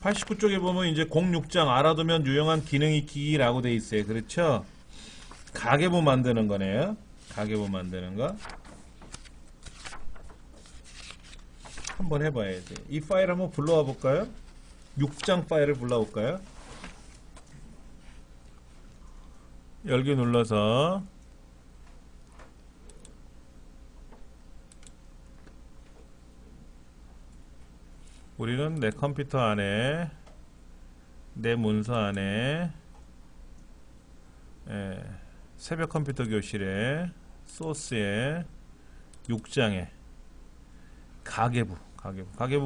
89쪽에 보면 이제 06장 알아두면 유용한 기능 익히기라고 돼 있어요. 그렇죠? 가계부 만드는 거네요. 가계부 만드는 거. 한번 해봐야지. 이 파일 한번 불러와 볼까요? 6장 파일을 불러올까요? 열기 눌러서 우리는 내 컴퓨터 안에 내 문서 안에 새벽 컴퓨터 교실에 소스에 6장에 가계부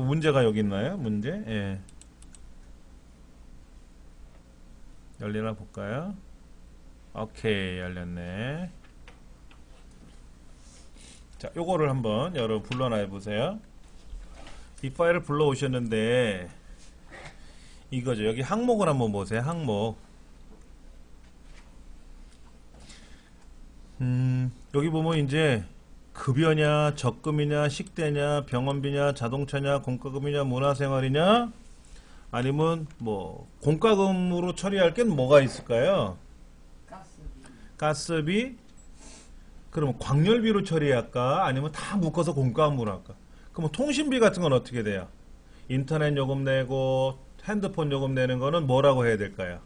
문제가 여기 있나요? 문제? 예. 열리나 볼까요? 오케이, 열렸네. 자, 요거를 한번 여러분 불러놔 보세요. 이 파일을 불러오셨는데 이거죠. 여기 항목을 한번 보세요. 항목. 여기 보면 이제 급여냐, 적금이냐, 식대냐, 병원비냐, 자동차냐, 공과금이냐, 문화생활이냐, 아니면 뭐 공과금으로 처리할 게 뭐가 있을까요? 가스비. 그러면 광열비로 처리할까? 아니면 다 묶어서 공과금으로 할까? 그럼 통신비 같은 건 어떻게 돼요? 인터넷 요금 내고 핸드폰 요금 내는 거는 뭐라고 해야 될까요?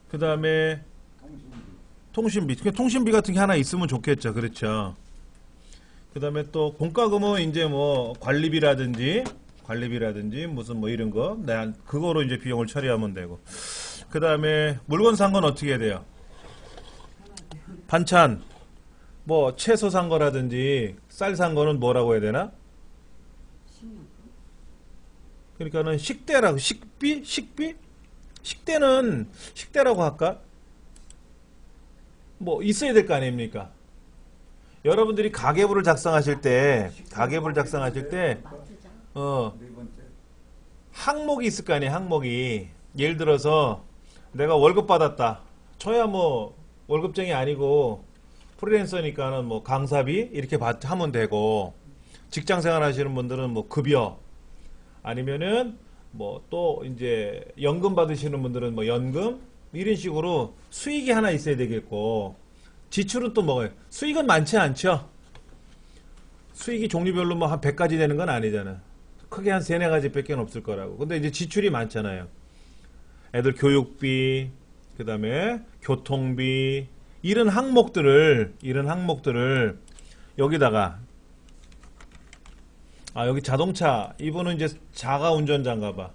그 다음에 통신비. 통신비 같은 게 하나 있으면 좋겠죠. 그렇죠. 그 다음에 또 공과금은 이제 뭐 관리비라든지 무슨 뭐 이런 거, 그거로 이제 비용을 처리하면 되고. 그 다음에 물건 산 건 어떻게 해야 돼요? 반찬. 뭐 채소 산 거라든지 쌀 산 거는 뭐라고 해야 되나? 그러니까는 식대라고. 식비? 식대는 식대라고 할까? 뭐 있어야 될 거 아닙니까? 여러분들이 가계부를 작성하실 때 항목이 있을 거 아니에요. 항목이. 예를 들어서 내가 월급 받았다. 저야 뭐 월급쟁이 아니고 프리랜서니까는 뭐 강사비 이렇게 하면 되고, 직장 생활 하시는 분들은 뭐 급여, 아니면은 뭐 또 이제 연금 받으시는 분들은 뭐 연금, 이런 식으로 수익이 하나 있어야 되겠고, 지출은 또 뭐예요? 수익은 많지 않죠? 수익이 종류별로 뭐 한 100가지 되는 건 아니잖아. 크게 한 3, 4가지 밖에 없을 거라고. 근데 이제 지출이 많잖아요. 애들 교육비, 그 다음에 교통비, 이런 항목들을 여기다가, 여기 자동차, 이분은 이제 자가 운전자인가 봐.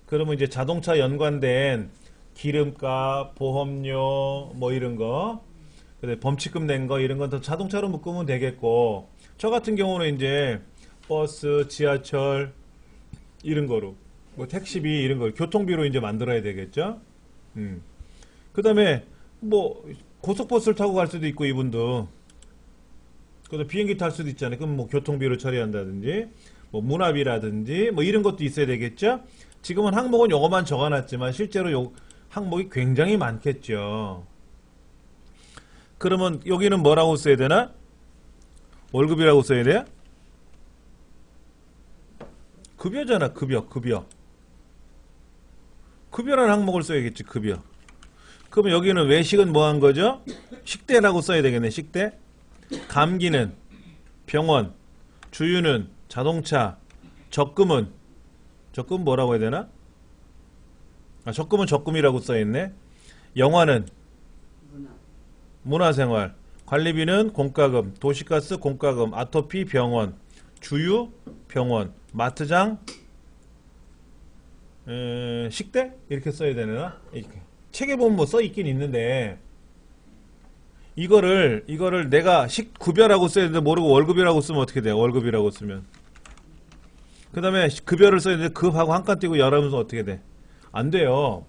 그러면 이제 자동차 연관된 기름값, 보험료, 뭐 이런 거, 범칙금 낸 거, 이런 건 다 자동차로 묶으면 되겠고, 저 같은 경우는 이제 버스, 지하철, 이런 거로, 뭐 택시비, 이런 거, 교통비로 이제 만들어야 되겠죠? 그 다음에 뭐 고속버스를 타고 갈 수도 있고, 이분도. 그다음에 비행기 탈 수도 있잖아요. 그럼 뭐 교통비로 처리한다든지, 뭐 문화비라든지, 뭐 이런 것도 있어야 되겠죠? 지금은 항목은 요것만 적어놨지만 실제로 요 항목이 굉장히 많겠죠. 그러면 여기는 뭐라고 써야 되나? 월급이라고 써야 돼요? 급여잖아. 급여라는 항목을 써야겠지. 급여. 그러면 여기는 외식은 뭐 한 거죠? 식대라고 써야 되겠네. 식대. 감기는 병원, 주유는 자동차, 적금은 뭐라고 해야 되나? 적금은 적금이라고 써있네. 영화는 문화생활, 관리비는 공과금, 도시가스 공과금, 아토피 병원, 주유 병원, 마트장 식대? 이렇게 써야 되나? 이렇게. 책에 보면 뭐 써있긴 있는데, 이거를 내가 급여라고 써야 되는데 모르고 월급이라고 쓰면 어떻게 돼요? 월급이라고 쓰면. 그 다음에 급여를 써야 되는데 급하고 한 칸 띄고 열하면서 어떻게 돼? 안 돼요.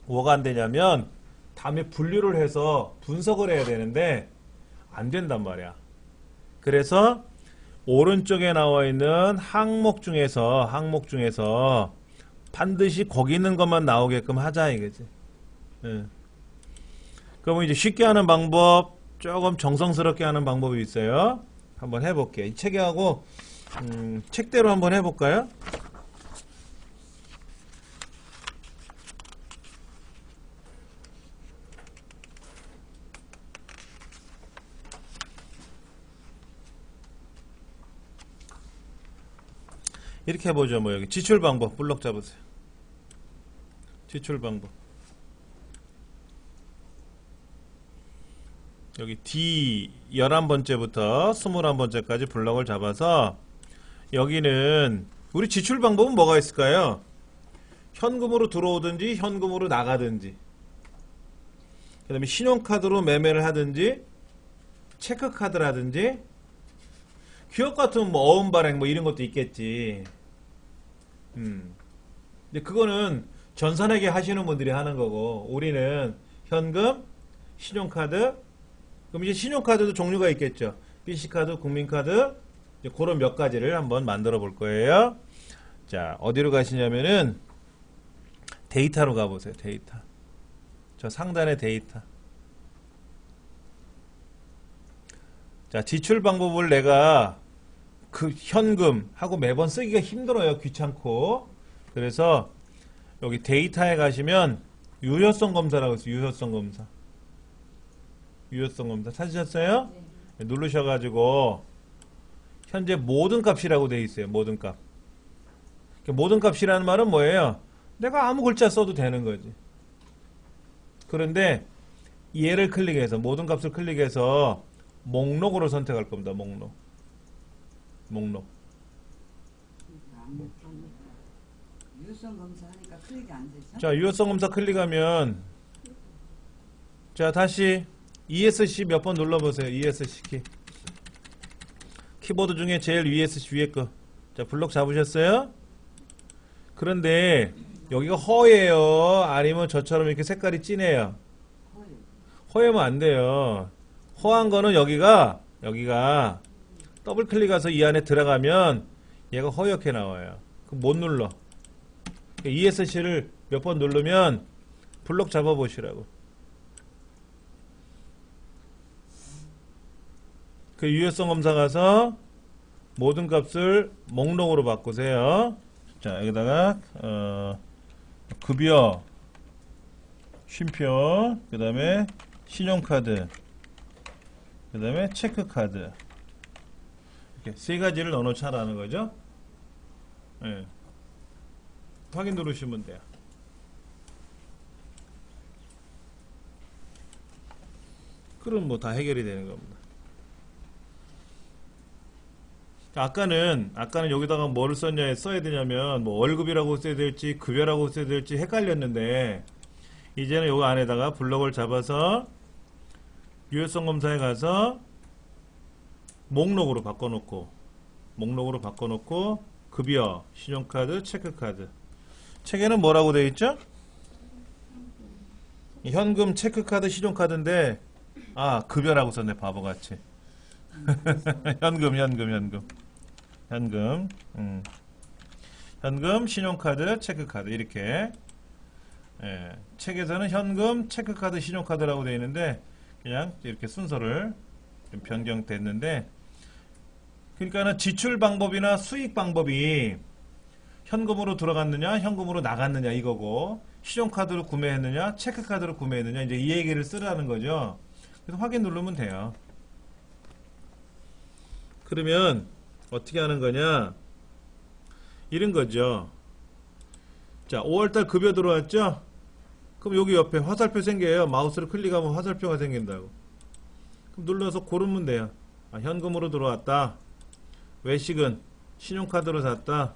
뭐가 안 되냐면 다음에 분류를 해서 분석을 해야 되는데 안 된단 말이야. 그래서 오른쪽에 나와 있는 항목 중에서 반드시 거기 있는 것만 나오게끔 하자 이거지. 예. 그러면 이제 쉽게 하는 방법, 조금 정성스럽게 하는 방법이 있어요. 한번 해볼게요. 이 책하고 책대로 한번 해볼까요? 이렇게 해보죠. 뭐 여기 지출 방법 블럭 잡으세요. 지출 방법. 여기 D 11번째부터 21번째까지 블럭을 잡아서 여기는 우리 지출 방법은 뭐가 있을까요? 현금으로 들어오든지 현금으로 나가든지, 그 다음에 신용카드로 매매를 하든지 체크카드라든지, 기업 같으면 뭐 어음발행 뭐 이런 것도 있겠지. 근데 그거는 전산회계 하시는 분들이 하는 거고, 우리는 현금, 신용카드, 그럼 이제 신용카드도 종류가 있겠죠. BC카드, 국민카드, 이제 그런 몇 가지를 한번 만들어 볼 거예요. 자, 어디로 가시냐면은 데이터로 가보세요. 데이터. 저 상단에 데이터. 자, 지출 방법을 내가 그 현금하고 매번 쓰기가 힘들어요. 귀찮고. 그래서 여기 데이터에 가시면 유효성 검사라고 있어요. 유효성 검사. 유효성 검사 찾으셨어요? 네. 누르셔가지고 현재 모든 값이라고 되어 있어요. 모든 값. 모든 값이라는 말은 뭐예요? 내가 아무 글자 써도 되는 거지. 그런데 얘를 클릭해서 모든 값을 클릭해서 목록으로 선택할 겁니다. 목록. 유효성 검사하니까 클릭이 안 되죠? 자, 유효성 검사 클릭하면, 자, 다시 ESC 몇 번 눌러보세요. ESC 키. 키보드 중에 제일 ESC 위에 거. 자, 블록 잡으셨어요? 그런데 여기가 허예요? 아니면 저처럼 이렇게 색깔이 진해요? 허예면 안 돼요. 허한 거는 여기가 더블 클릭해서 이 안에 들어가면 얘가 허옇게 나와요. 그럼 못 눌러. ESC를 몇 번 누르면 블록 잡아보시라고. 그 유효성 검사 가서 모든 값을 목록으로 바꾸세요. 자, 여기다가 급여, 쉼표, 그 다음에 신용카드, 그 다음에 체크카드, 이렇게 세 가지를 넣어놓자라는 거죠. 네. 확인 누르시면 돼요. 그럼 뭐 다 해결이 되는 겁니다. 아까는 여기다가 뭐를 써야 되냐면 뭐 월급이라고 써야 될지 급여라고 써야 될지 헷갈렸는데, 이제는 여기 안에다가 블럭을 잡아서 유효성 검사에 가서 목록으로 바꿔놓고 급여, 신용카드, 체크카드. 책에는 뭐라고 되어 있죠? 현금, 체크카드, 신용카드인데 급여라고 썼네. 바보같이. 현금, 신용카드, 체크카드 이렇게. 예, 책에서는 현금, 체크카드, 신용카드라고 되어 있는데 그냥 이렇게 순서를 좀 변경됐는데, 그러니까는 지출 방법이나 수익 방법이 현금으로 들어갔느냐, 현금으로 나갔느냐 이거고, 신용카드로 구매했느냐, 체크카드로 구매했느냐, 이제 이 얘기를 쓰라는 거죠. 그래서 확인 누르면 돼요. 그러면 어떻게 하는 거냐? 이런 거죠. 자, 5월달 급여 들어왔죠? 그럼 여기 옆에 화살표 생겨요. 마우스를 클릭하면 화살표가 생긴다고. 그럼 눌러서 고르면 돼요. 현금으로 들어왔다. 외식은 신용카드로 샀다.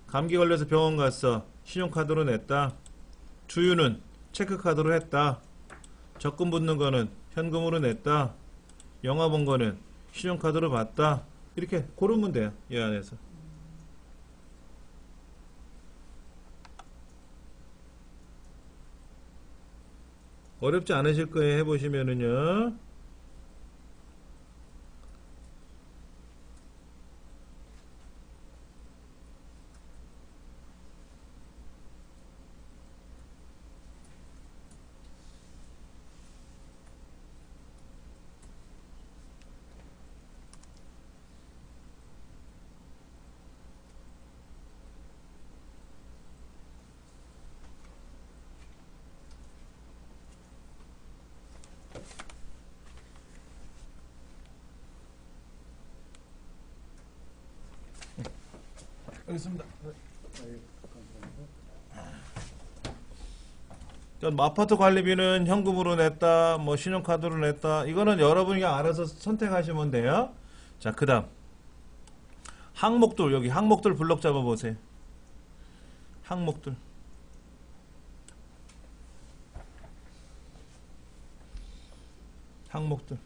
감기 걸려서 병원 갔어. 신용카드로 냈다. 주유는 체크카드로 했다. 적금 붙는 거는 현금으로 냈다. 영화 본 거는 신용카드로 받다. 이렇게 고르면 돼요. 이 안에서. 어렵지 않으실 거예요. 해보시면은요. 알겠습니다. 아파트 관리비는 현금으로 냈다, 뭐 신용카드로 냈다. 이거는 여러분이 알아서 선택하시면 돼요. 자, 그다음 항목들, 여기 항목들 블록 잡아 보세요. 항목들. 항목들.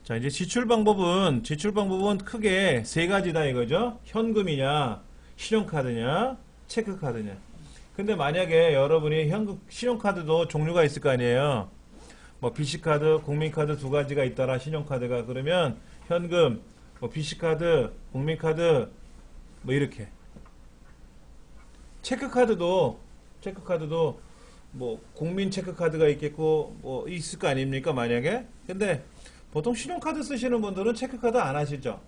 자, 이제 지출 방법은 크게 세 가지다 이거죠. 현금이냐, 신용카드냐, 체크카드냐. 근데 만약에 여러분이 신용카드도 종류가 있을 거 아니에요. 뭐 BC카드, 국민카드 두 가지가 있더라, 신용카드가. 그러면 현금, 뭐 BC카드, 국민카드, 뭐 이렇게. 체크카드도 뭐 국민 체크카드가 있겠고 뭐 있을 거 아닙니까, 만약에. 근데 보통 신용카드 쓰시는 분들은 체크카드 안 하시죠.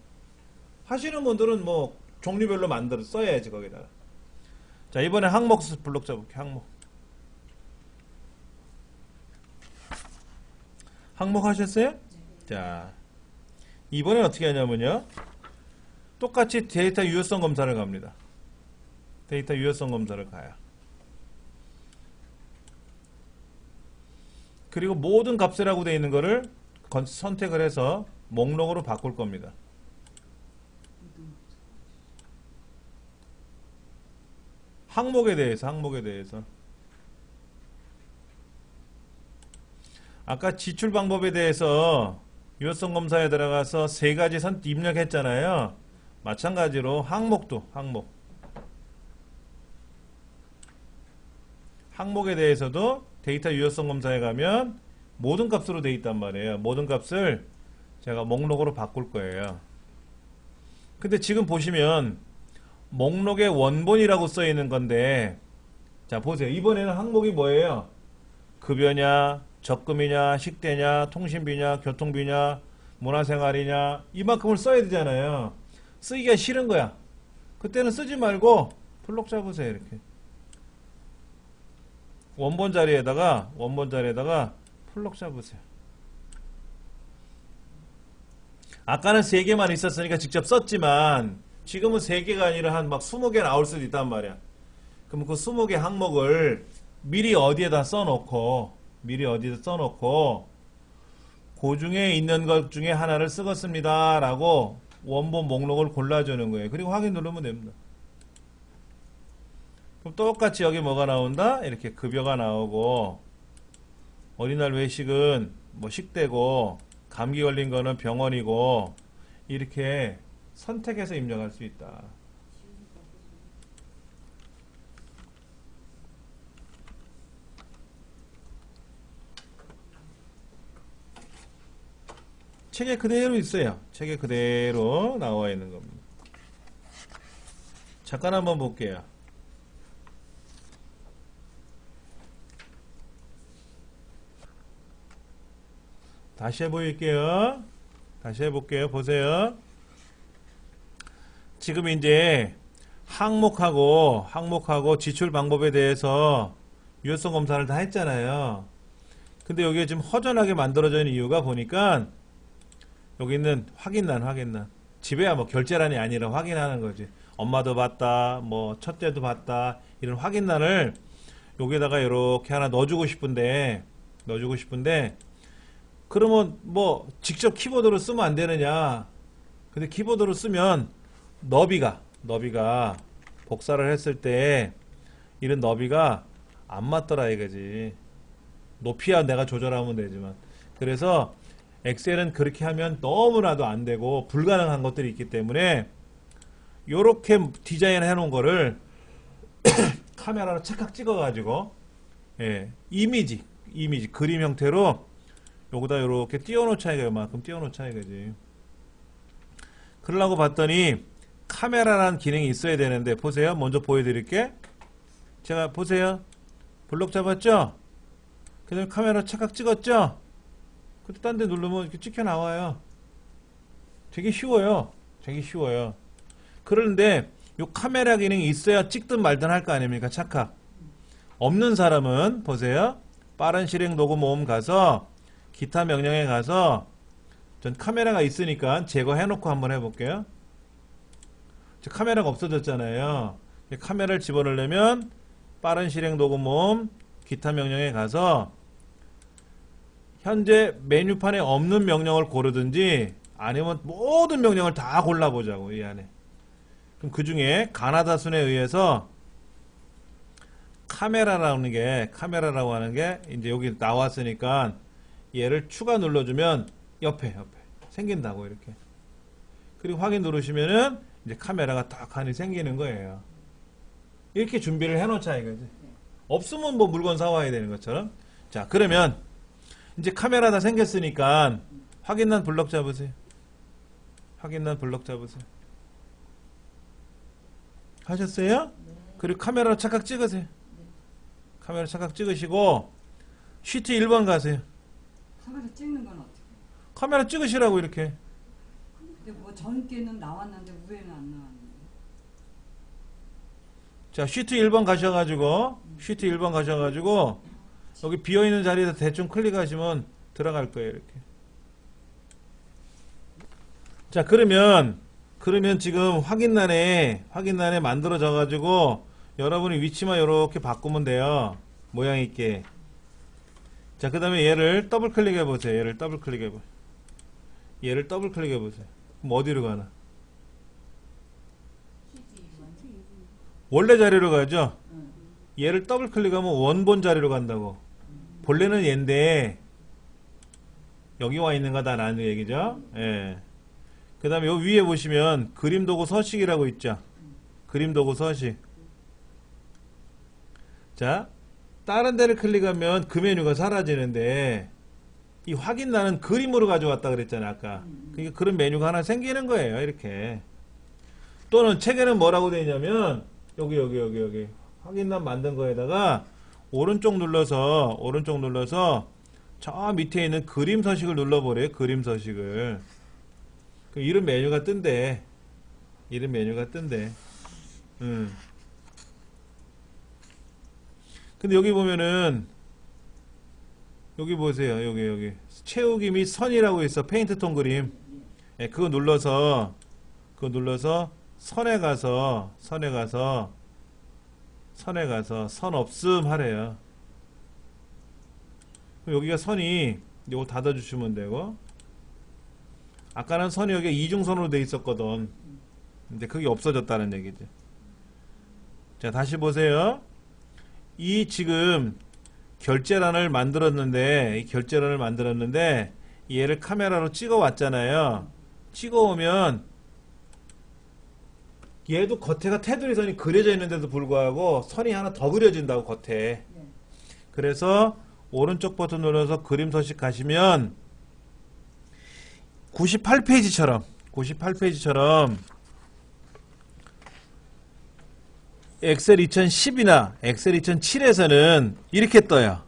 하시는 분들은 뭐 종류별로 만들어 써야지 거기다가. 자, 이번에 항목 블록 잡을게. 항목 하셨어요? 자, 이번에 어떻게 하냐면요, 똑같이 데이터 유효성 검사를 갑니다. 데이터 유효성 검사를 가요. 그리고 모든 값이라고 되어 있는 거를 선택을 해서 목록으로 바꿀 겁니다. 항목에 대해서 아까 지출 방법에 대해서 유효성 검사에 들어가서 세 가지 입력했잖아요. 마찬가지로 항목에 대해서도 데이터 유효성 검사에 가면 모든 값으로 되어 있단 말이에요. 모든 값을 제가 목록으로 바꿀 거예요. 근데 지금 보시면 목록에 원본이라고 써 있는 건데, 자 보세요. 이번에는 항목이 뭐예요? 급여냐, 적금이냐, 식대냐, 통신비냐, 교통비냐, 문화생활이냐, 이만큼을 써야 되잖아요. 쓰기가 싫은 거야. 그때는 쓰지 말고 블록 잡으세요. 이렇게 원본 자리에다가 블록 잡으세요. 아까는 3개만 있었으니까 직접 썼지만 지금은 3개가 아니라 한 막 20개 나올 수도 있단 말이야. 그럼 그 20개 항목을 미리 어디에다 써놓고 그 중에 있는 것 중에 하나를 쓰겠습니다 라고 원본 목록을 골라주는 거예요. 그리고 확인 누르면 됩니다. 그럼 똑같이 여기 뭐가 나온다? 이렇게 급여가 나오고, 어린이날 외식은 뭐 식대고, 감기 걸린 거는 병원이고, 이렇게 선택해서 입력할 수 있다. 책에 그대로 있어요. 책에 그대로 나와 있는 겁니다. 잠깐 한번 볼게요. 다시 해볼게요. 보세요. 지금 이제 항목하고 지출 방법에 대해서 유효성 검사를 다 했잖아요. 근데 여기에 지금 허전하게 만들어져 있는 이유가 보니까 여기 있는 확인란. 집에야 뭐 결제란이 아니라 확인하는 거지. 엄마도 봤다, 뭐 첫째도 봤다, 이런 확인란을 여기다가 이렇게 하나 넣어주고 싶은데 그러면 뭐 직접 키보드로 쓰면 안 되느냐. 근데 키보드로 쓰면 너비가 복사를 했을 때 이런 너비가 안 맞더라 이거지. 높이야 내가 조절하면 되지만. 그래서 엑셀은 그렇게 하면 너무나도 안 되고 불가능한 것들이 있기 때문에 요렇게 디자인 해 놓은 거를 카메라로 착각 찍어 가지고, 예, 이미지 그림 형태로 요거다 요렇게 띄워놓자 이거야. 요만큼 띄워놓자 이거지. 그러려고 봤더니 카메라라는 기능이 있어야 되는데, 보세요. 먼저 보여드릴게. 제가 보세요. 블록 잡았죠? 그 다음에 카메라 착각 찍었죠? 그때 딴 데 누르면 이렇게 찍혀 나와요. 되게 쉬워요. 그런데 요 카메라 기능이 있어야 찍든 말든 할 거 아닙니까? 착각. 없는 사람은 보세요. 빠른 실행 도구 모음 가서 기타 명령에 가서 전 카메라가 있으니까 제거해놓고 한번 해볼게요. 카메라가 없어졌잖아요. 카메라를 집어넣으려면 빠른 실행 도구 모음 기타 명령에 가서 현재 메뉴판에 없는 명령을 고르든지 아니면 모든 명령을 다 골라보자고 이 안에. 그럼 그 중에 가나다 순에 의해서 카메라라고 하는 게 이제 여기 나왔으니까 얘를 추가 눌러주면 옆에 생긴다고 이렇게. 그리고 확인 누르시면은 이제 카메라가 딱 하니 생기는 거예요. 이렇게 준비를 해놓자 이거지. 없으면 뭐 물건 사와야 되는 것처럼. 자, 그러면 이제 카메라 다 생겼으니까 확인란 블럭 잡으세요. 확인란 블럭 잡으세요. 하셨어요? 그리고 카메라로 착각 찍으세요. 카메라 착각 찍으시고 시트 1번 가세요. 카메라 찍는 건 어떻게? 카메라 찍으시라고 이렇게. 근데 뭐 전께는 나왔는데 위에는 안 나왔는데. 자, 시트 1번 가셔가지고 여기 비어있는 자리에서 대충 클릭하시면 들어갈 거예요 이렇게. 자, 그러면 지금 확인란에 만들어져 가지고 여러분이 위치만 이렇게 바꾸면 돼요. 모양 있게. 자, 그 다음에 얘를 더블 클릭해 보세요. 얘를 더블 클릭해 보세요. 그럼 어디로 가나? 원래 자리로 가죠? 얘를 더블 클릭하면 원본 자리로 간다고. 본래는 얘인데 여기 와 있는 거다 라는 얘기죠. 예. 그 다음에 요 위에 보시면 그림 도구 서식이라고 있죠. 그림 도구 서식. 자, 다른 데를 클릭하면 그 메뉴가 사라지는데 이 확인란은 그림으로 가져왔다 그랬잖아요 아까. 그러니까 그런 메뉴가 하나 생기는 거예요 이렇게. 또는 책에는 뭐라고 되어 있냐면 여기 확인란 만든 거에다가 오른쪽 눌러서 저 밑에 있는 그림 서식을 눌러버려요. 그림 서식을. 이런 메뉴가 뜬대. 근데 여기 보면은 여기 보세요. 여기 채우기 및 선이라고 있어. 페인트 톤 그림. 예, 그거 눌러서 선에 가서 선 없음 하래요. 그럼 여기가 선이 요거 닫아주시면 되고, 아까는 선이 여기 이중선으로 돼 있었거든. 이제 그게 없어졌다는 얘기죠. 자, 다시 보세요. 이 지금 결제란을 만들었는데 얘를 카메라로 찍어 왔잖아요. 찍어 오면 얘도 겉에가 테두리 선이 그려져 있는데도 불구하고 선이 하나 더 그려진다고 겉에. 그래서 오른쪽 버튼 눌러서 그림 서식 가시면 98페이지처럼 엑셀 2010이나 엑셀 2007에서는 이렇게 떠요.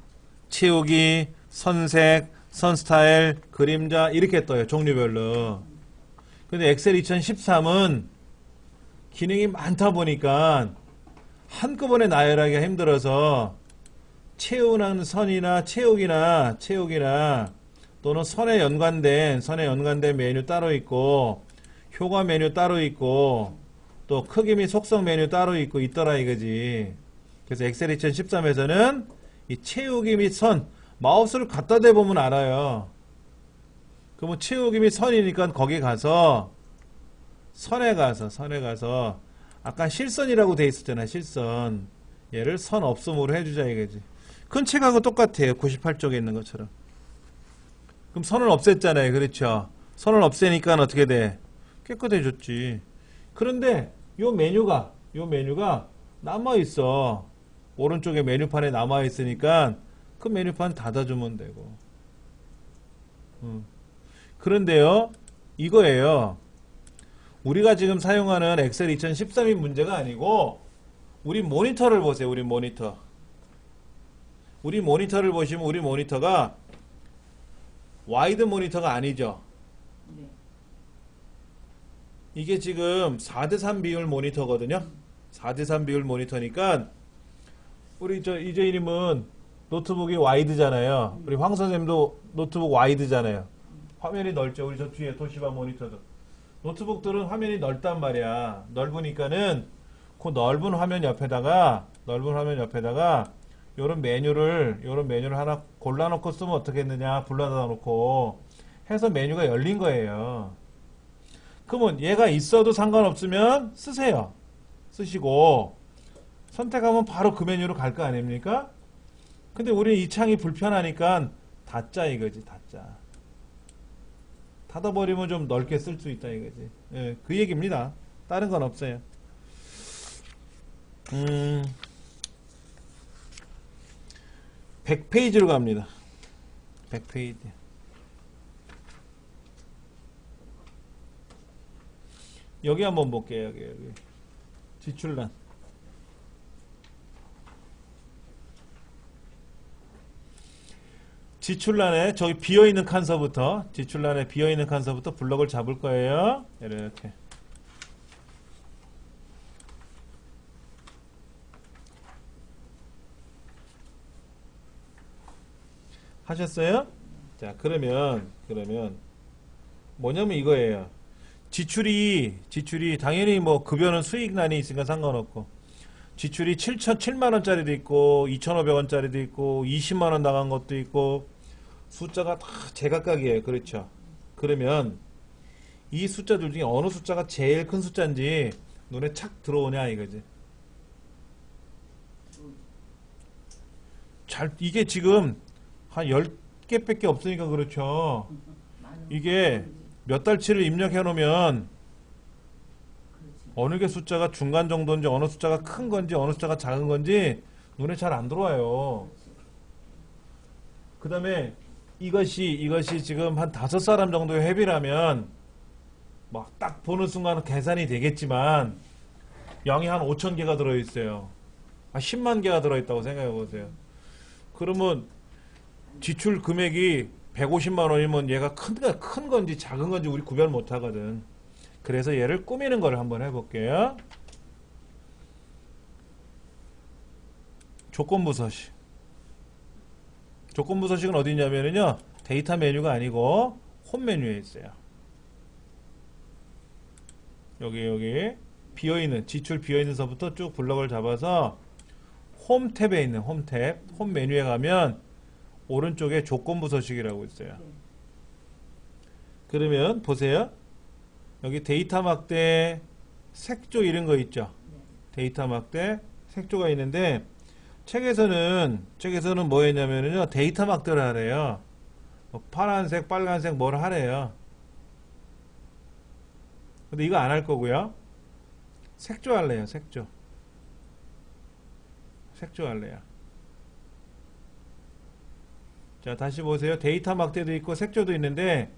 채우기, 선색, 선스타일, 그림자 이렇게 떠요. 종류별로. 근데 엑셀 2013은 기능이 많다 보니까 한꺼번에 나열하기가 힘들어서 채우는 선이나 채우기나 또는 선에 연관된 메뉴 따로 있고, 효과 메뉴 따로 있고, 또 크기 및 속성 메뉴 따로 있고 있더라 이거지. 그래서 엑셀 2013에서는 이 채우기 및 선, 마우스를 갖다 대보면 알아요. 그러면 채우기 및 선이니까 거기 가서 선에 가서 아까 실선이라고 돼 있었잖아. 실선. 얘를 선 없음으로 해주자 이거지. 큰 책하고 똑같아요. 98쪽에 있는 것처럼. 그럼 선을 없앴잖아요. 그렇죠? 선을 없애니까 어떻게 돼? 깨끗해졌지. 그런데 요 메뉴가 남아있어. 오른쪽에 메뉴판에 남아있으니까 그 메뉴판 닫아주면 되고. 그런데요, 이거예요. 우리가 지금 사용하는 엑셀 2013이 문제가 아니고, 우리 모니터를 보세요. 우리 모니터를 보시면 우리 모니터가 와이드 모니터가 아니죠. 이게 지금 4:3 비율 모니터거든요. 4:3 비율 모니터니까 우리 저 이재희님은 노트북이 와이드잖아요. 우리 황 선생님도 노트북 와이드잖아요. 화면이 넓죠. 우리 저 뒤에 도시바 모니터도. 노트북들은 화면이 넓단 말이야. 넓으니까는 그 넓은 화면 옆에다가 요런 메뉴를 하나 골라놓고 쓰면 어떻겠느냐. 불러다 놓고 해서 메뉴가 열린 거예요. 그러면 얘가 있어도 상관없으면 쓰세요. 쓰시고 선택하면 바로 그 메뉴로 갈 거 아닙니까? 근데 우리 이 창이 불편하니까 닫자 이거지. 닫자. 닫아버리면 좀 넓게 쓸 수 있다 이거지. 예, 그 얘기입니다. 다른 건 없어요. 100페이지로 갑니다. 100페이지. 여기 한번 볼게요. 여기. 지출란. 지출란에 저기 비어있는 칸서부터 블럭을 잡을 거예요. 이렇게. 하셨어요? 자, 그러면 뭐냐면 이거예요. 지출이 당연히 뭐 급여는 수익난이 있으니까 상관없고 지출이 7만 원짜리도 있고 2,500원짜리도 있고 20만 원 나간 것도 있고 숫자가 다 제각각이에요. 그렇죠? 그러면 이 숫자들 중에 어느 숫자가 제일 큰 숫자인지 눈에 착 들어오냐 이거지. 이게 지금 한 10개밖에 없으니까 그렇죠. 이게 몇 달치를 입력해 놓으면 어느 게 숫자가 중간 정도인지 어느 숫자가 큰 건지 어느 숫자가 작은 건지 눈에 잘 안 들어와요. 그 다음에 이것이 지금 한 5사람 정도의 회비라면 막 딱 보는 순간 계산이 되겠지만 0이 한 5천 개가 들어있어요. 한 10만 개가 들어있다고 생각해 보세요. 그러면 지출 금액이 150만 원이면 얘가 큰 건지 작은 건지 우리 구별 못 하거든. 그래서 얘를 꾸미는 걸 한번 해볼게요. 조건부 서식. 조건부 서식은 어디 있냐면요. 데이터 메뉴가 아니고 홈 메뉴에 있어요. 여기 비어있는 지출 비어있는 서부터 쭉 블럭을 잡아서 홈 탭에 있는 홈 메뉴에 가면 오른쪽에 조건부 서식이라고 있어요. 그러면 보세요. 여기 데이터 막대 색조 이런 거 있죠. 데이터 막대 색조가 있는데 책에서는 뭐 했냐면요. 데이터 막대를 하래요. 뭐 파란색, 빨간색 뭘 하래요. 근데 이거 안 할 거고요. 색조 할래요. 색조 할래요. 자, 다시 보세요. 데이터 막대도 있고 색조도 있는데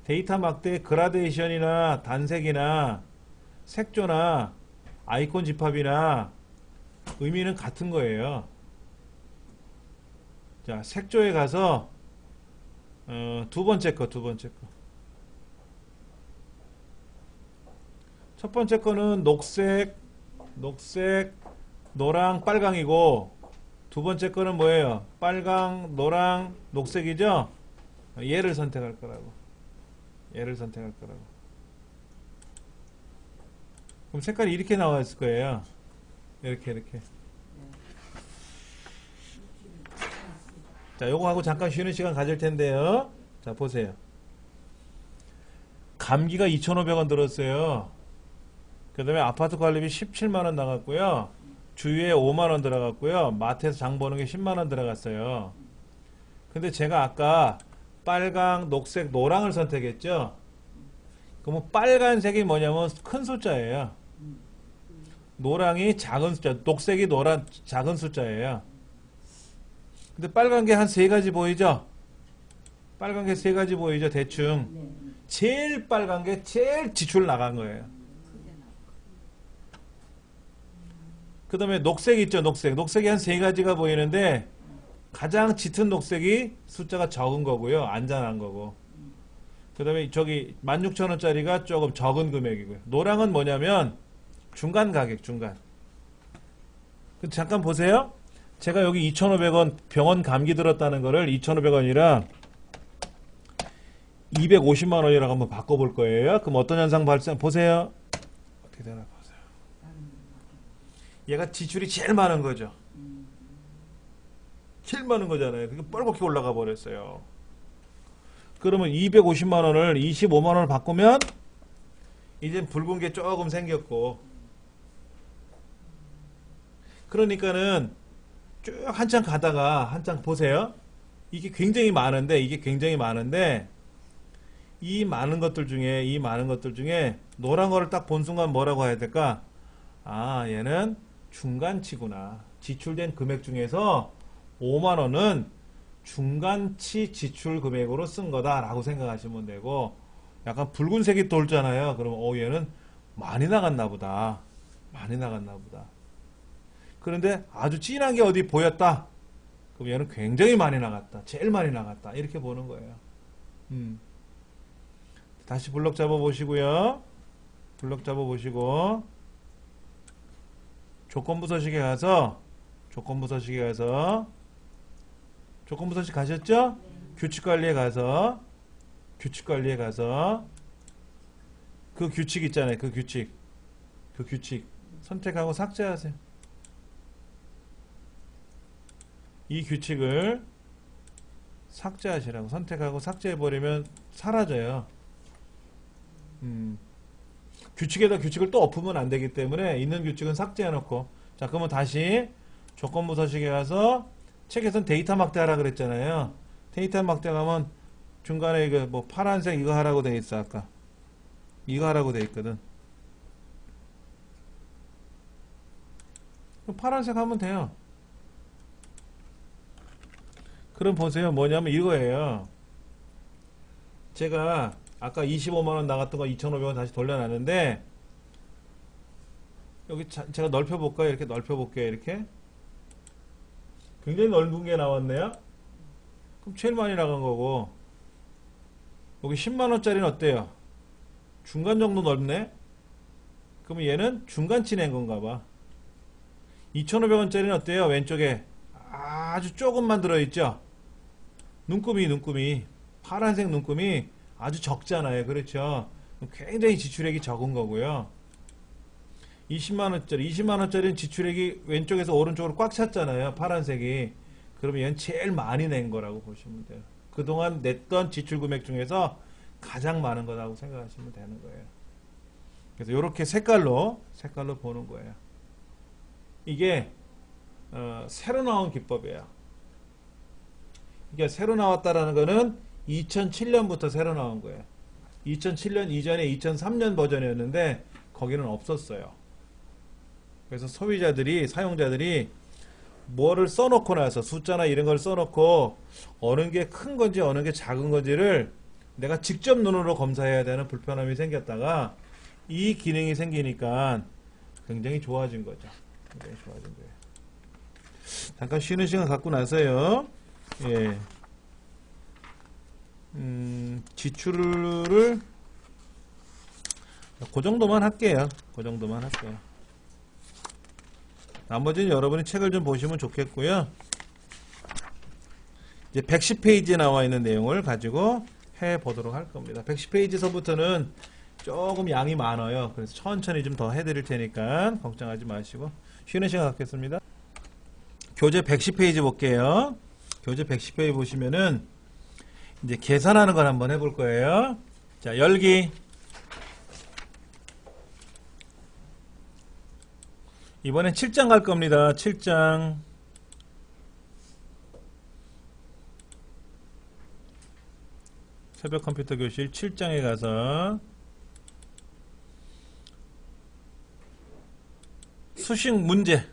데이터 막대 그라데이션이나 단색이나 색조나 아이콘 집합이나 의미는 같은 거예요. 자, 색조에 가서 두 번째 거. 첫 번째 거는 녹색, 노랑, 빨강이고 두 번째 거는 뭐예요? 빨강, 노랑, 녹색이죠? 얘를 선택할 거라고. 그럼 색깔이 이렇게 나와 있을 거예요. 이렇게. 자, 요거 하고 잠깐 쉬는 시간 가질 텐데요. 자, 보세요. 감기가 2,500원 들었어요. 그 다음에 아파트 관리비 17만 원 나갔고요. 주유에 5만 원 들어갔고요. 마트에서 장 보는 게 10만 원 들어갔어요. 근데 제가 아까 빨강, 녹색, 노랑을 선택했죠. 그러면 빨간색이 뭐냐면 큰 숫자예요. 노랑이 작은 숫자, 녹색이 작은 숫자예요. 근데 빨간 게 한 3가지 보이죠? 대충. 제일 빨간 게 제일 지출 나간 거예요. 그 다음에 녹색 있죠? 녹색이 한 3가지가 보이는데 가장 짙은 녹색이 숫자가 적은 거고요. 안전한 거고. 그 다음에 저기 16,000원짜리가 조금 적은 금액이고요. 노랑은 뭐냐면 중간 가격, 중간. 잠깐 보세요. 제가 여기 2,500원 병원 감기 들었다는 거를 2,500원이랑 250만 원이라고 한번 바꿔볼 거예요. 그럼 어떤 현상 발생? 보세요. 어떻게 되나 보세요. 얘가 지출이 제일 많은 거죠. 제일 많은 거잖아요. 그게 뻘겋게 올라가 버렸어요. 그러면 250만 원을 25만 원을 바꾸면 이제 붉은 게 조금 생겼고, 그러니까는 쭉 한참 가다가 한참 보세요. 이게 굉장히 많은데 이 많은 것들 중에 노란 거를 딱 본 순간 뭐라고 해야 될까? 아, 얘는 중간치구나. 지출된 금액 중에서 5만 원은 중간치 지출 금액으로 쓴 거다라고 생각하시면 되고, 약간 붉은색이 돌잖아요. 그럼 얘는 많이 나갔나 보다. 그런데 아주 진한 게 어디 보였다. 그럼 얘는 굉장히 많이 나갔다. 제일 많이 나갔다. 이렇게 보는 거예요. 다시 블럭 잡아 보시고요. 조건부 서식에 가서 조건부 서식 가셨죠? 규칙 관리에 가서 그 규칙 있잖아요. 그 규칙 선택하고 삭제하세요. 이 규칙을 삭제하시라고 선택하고 삭제해버리면 사라져요. 규칙에다 규칙을 또 엎으면 안 되기 때문에 있는 규칙은 삭제해놓고, 자, 그러면 다시 조건부 서식에 가서 책에선 데이터 막대하라 그랬잖아요. 데이터 막대 가면 중간에 이거 뭐 파란색 이거 하라고 돼 있어. 아까 이거 하라고 돼 있거든. 파란색 하면 돼요. 그럼 보세요. 뭐냐면 이거예요. 제가 아까 25만원 나갔던 거 2,500원 다시 돌려놨는데, 여기 제가 넓혀볼까요? 이렇게 넓혀볼게요. 이렇게 굉장히 넓은 게 나왔네요. 그럼 제일 많이 나간 거고, 여기 10만원짜리는 어때요? 중간 정도 넓네? 그러면 얘는 중간치 낸 건가 봐. 2,500원짜리는 어때요? 왼쪽에 아주 조금만 들어있죠? 눈금이 파란색 눈금이 아주 적잖아요. 그렇죠? 굉장히 지출액이 적은 거고요. 20만원짜리는 지출액이 왼쪽에서 오른쪽으로 꽉 찼잖아요. 파란색이. 그러면 얘는 제일 많이 낸 거라고 보시면 돼요. 그동안 냈던 지출 금액 중에서 가장 많은 거라고 생각하시면 되는 거예요. 그래서 이렇게 색깔로 보는 거예요. 이게 새로 나온 기법이에요. 이게 새로 나왔다라는 거는 2007년부터 새로 나온 거예요. 2007년 이전에 2003년 버전이었는데 거기는 없었어요. 그래서 사용자들이 뭐를 써놓고 나서 숫자나 이런 걸 써놓고 어느 게 큰 건지 어느 게 작은 건지를 내가 직접 눈으로 검사해야 되는 불편함이 생겼다가 이 기능이 생기니까 굉장히 좋아진 거죠. 굉장히 좋아진 거예요. 잠깐 쉬는 시간 갖고 나서요. 예. 지출을 그 정도만 할게요. 나머지는 여러분이 책을 좀 보시면 좋겠고요. 이제 110페이지에 나와 있는 내용을 가지고 해 보도록 할 겁니다. 110페이지서부터는 조금 양이 많아요. 그래서 천천히 좀 더 해드릴 테니까 걱정하지 마시고 쉬는 시간 갖겠습니다. 교재 110페이지 볼게요. 교재 110페이지 보시면은 이제 계산하는 걸 한번 해볼 거예요. 자, 열기. 이번엔 7장 갈 겁니다. 7장. 새벽 컴퓨터 교실 7장에 가서 수식 문제.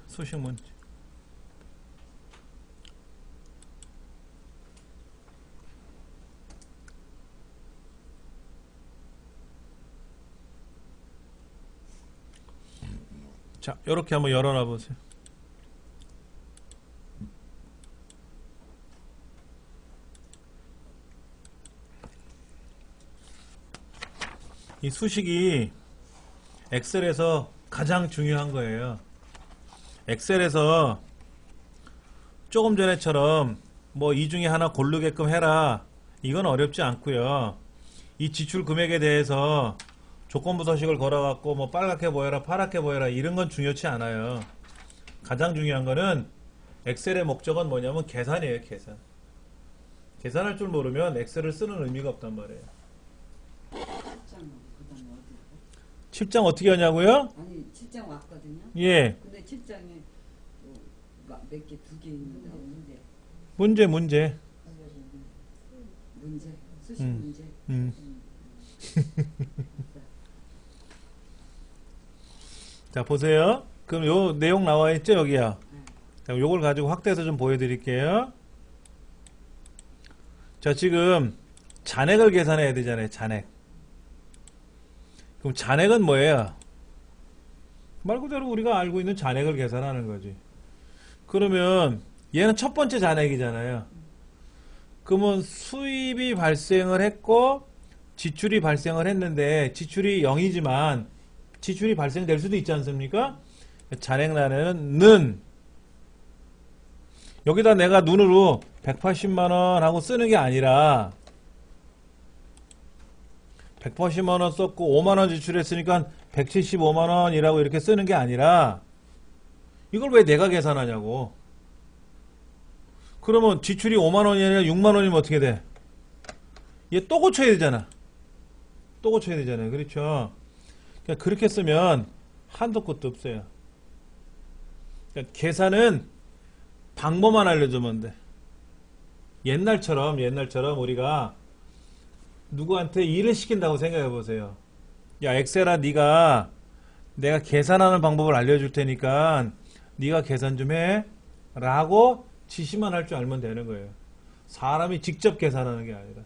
자, 이렇게 한번 열어놔 보세요. 이 수식이 엑셀에서 가장 중요한 거예요. 엑셀에서 조금 전에처럼 뭐 이 중에 하나 고르게끔 해라. 이건 어렵지 않고요. 이 지출 금액에 대해서 조건부 서식을 걸어갖고 뭐 빨갛게 보여라, 파랗게 보여라 이런 건 중요치 않아요. 가장 중요한 거는 엑셀의 목적은 뭐냐면 계산이에요, 계산. 계산할 줄 모르면 엑셀을 쓰는 의미가 없단 말이에요. 7장 그다음에 어디? 7장 어떻게 하냐고요? 아니 7장 왔거든요. 예. 근데 7장에 몇 개, 2개 있는데 없는데 문제. 문제, 수식 음. 문제. 자, 보세요. 그럼 요 내용 나와 있죠, 여기야. 자, 요걸 가지고 확대해서 좀 보여드릴게요. 자, 지금 잔액을 계산해야 되잖아요, 잔액. 그럼 잔액은 뭐예요? 말 그대로 우리가 알고 있는 잔액을 계산하는 거지. 그러면 얘는 첫 번째 잔액이잖아요. 그러면 수입이 발생을 했고 지출이 발생을 했는데 지출이 0이지만 지출이 발생될 수도 있지 않습니까? 잔액란에는 는 여기다 내가 눈으로 180만원 하고 쓰는 게 아니라 180만원 썼고 5만원 지출했으니까 175만원이라고 이렇게 쓰는 게 아니라 이걸 왜 내가 계산하냐고. 그러면 지출이 5만원이 아니라 6만원이면 어떻게 돼? 얘 또 고쳐야 되잖아. 또 고쳐야 되잖아요. 그렇죠? 그러니까 그렇게 쓰면 한도 끝도 없어요. 그러니까 계산은 방법만 알려주면 돼. 옛날처럼 우리가 누구한테 일을 시킨다고 생각해 보세요. 야, 엑셀아, 내가 계산하는 방법을 알려줄 테니까 네가 계산 좀 해 라고 지시만 할 줄 알면 되는 거예요. 사람이 직접 계산하는 게 아니라.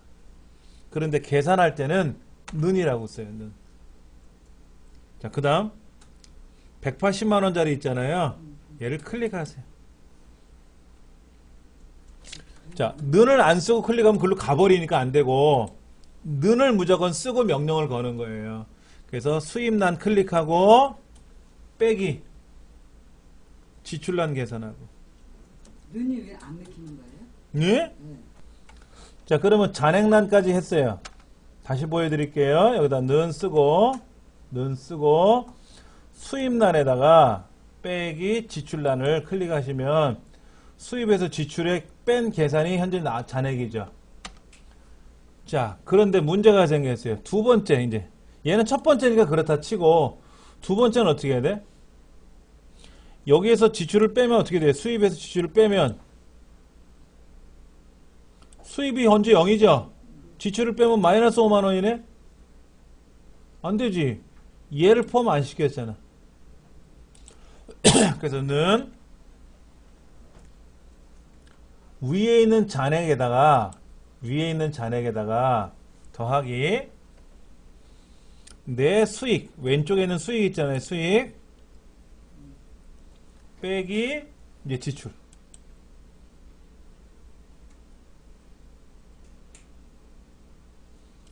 그런데 계산할 때는 는이라고 써요. 는. 자, 그 다음 180만원짜리 있잖아요. 얘를 클릭하세요. 자, 는을 안 쓰고 클릭하면 글로 가버리니까 안 되고 는을 무조건 쓰고 명령을 거는 거예요. 그래서 수입란 클릭하고 빼기 지출란 계산하고. 눈이 왜 안 맥히는 거예요? 예? 네. 자, 그러면 잔액란까지 했어요. 다시 보여드릴게요. 여기다 는 쓰고 수입란에다가 빼기 지출란을 클릭하시면 수입에서 지출에 뺀 계산이 현재 잔액이죠. 자, 그런데 문제가 생겼어요. 두 번째, 이제 얘는 첫 번째니까 그렇다 치고 두 번째는 어떻게 해야 돼? 여기에서 지출을 빼면 어떻게 돼? 수입에서 지출을 빼면 수입이 현재 0이죠? 지출을 빼면 마이너스 5만원이네? 안 되지. 얘를 포함 안 시켰잖아. 그래서 는 위에 있는 잔액에다가 더하기 내 수익, 왼쪽에 있는 수익 있잖아요. 수익 빼기 이제 지출.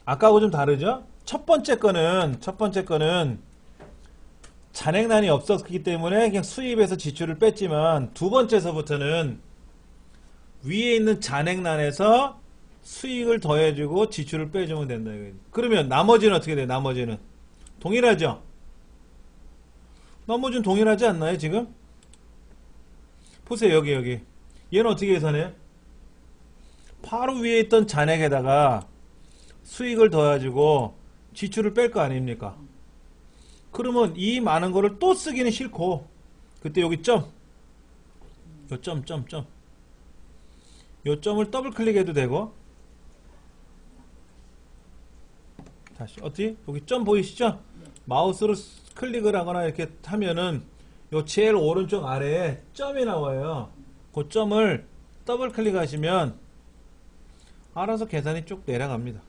아까하고 좀 다르죠? 첫 번째 거는 잔액란이 없었기 때문에 그냥 수입에서 지출을 뺐지만 두 번째서부터는 위에 있는 잔액란에서 수익을 더해주고 지출을 빼주면 된다. 그러면 나머지는 어떻게 돼요? 나머지는 동일하죠? 나머지는 동일하지 않나요, 지금? 보세요, 여기. 얘는 어떻게 계산해요? 바로 위에 있던 잔액에다가 수익을 더해주고 지출을 뺄 거 아닙니까? 그러면 이 많은 거를 또 쓰기는 싫고, 그때 여기 점. 요 점을 더블 클릭해도 되고, 다시, 어떻게? 여기 점 보이시죠? 마우스로 클릭을 하거나 이렇게 하면은 요 제일 오른쪽 아래에 점이 나와요. 그 점을 더블 클릭하시면 알아서 계산이 쭉 내려갑니다.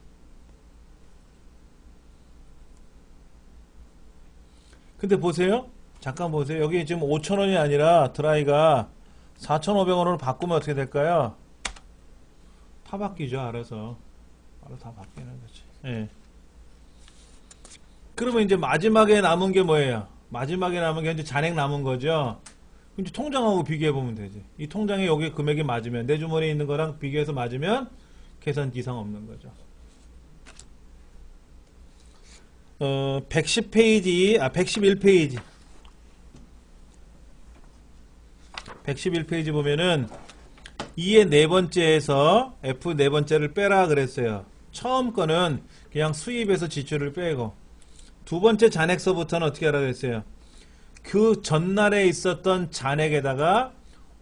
근데 보세요. 잠깐 보세요. 여기 지금 5,000원이 아니라 드라이가 4,500원으로 바꾸면 어떻게 될까요? 다 바뀌죠. 알아서 다 바뀌는 거지. 예. 그러면 이제 마지막에 남은 게 뭐예요? 마지막에 남은 게 이제 잔액 남은 거죠. 이제 통장하고 비교해보면 되지. 이 통장에 여기 금액이 맞으면, 내 주머니에 있는 거랑 비교해서 맞으면 계산기 이상 없는 거죠. 110페이지, 111페이지. 111페이지 보면은 2의 네 번째에서 F 네 번째를 빼라 그랬어요. 처음 거는 그냥 수입에서 지출을 빼고, 두 번째 잔액서부터는 어떻게 하라 그랬어요? 그 전날에 있었던 잔액에다가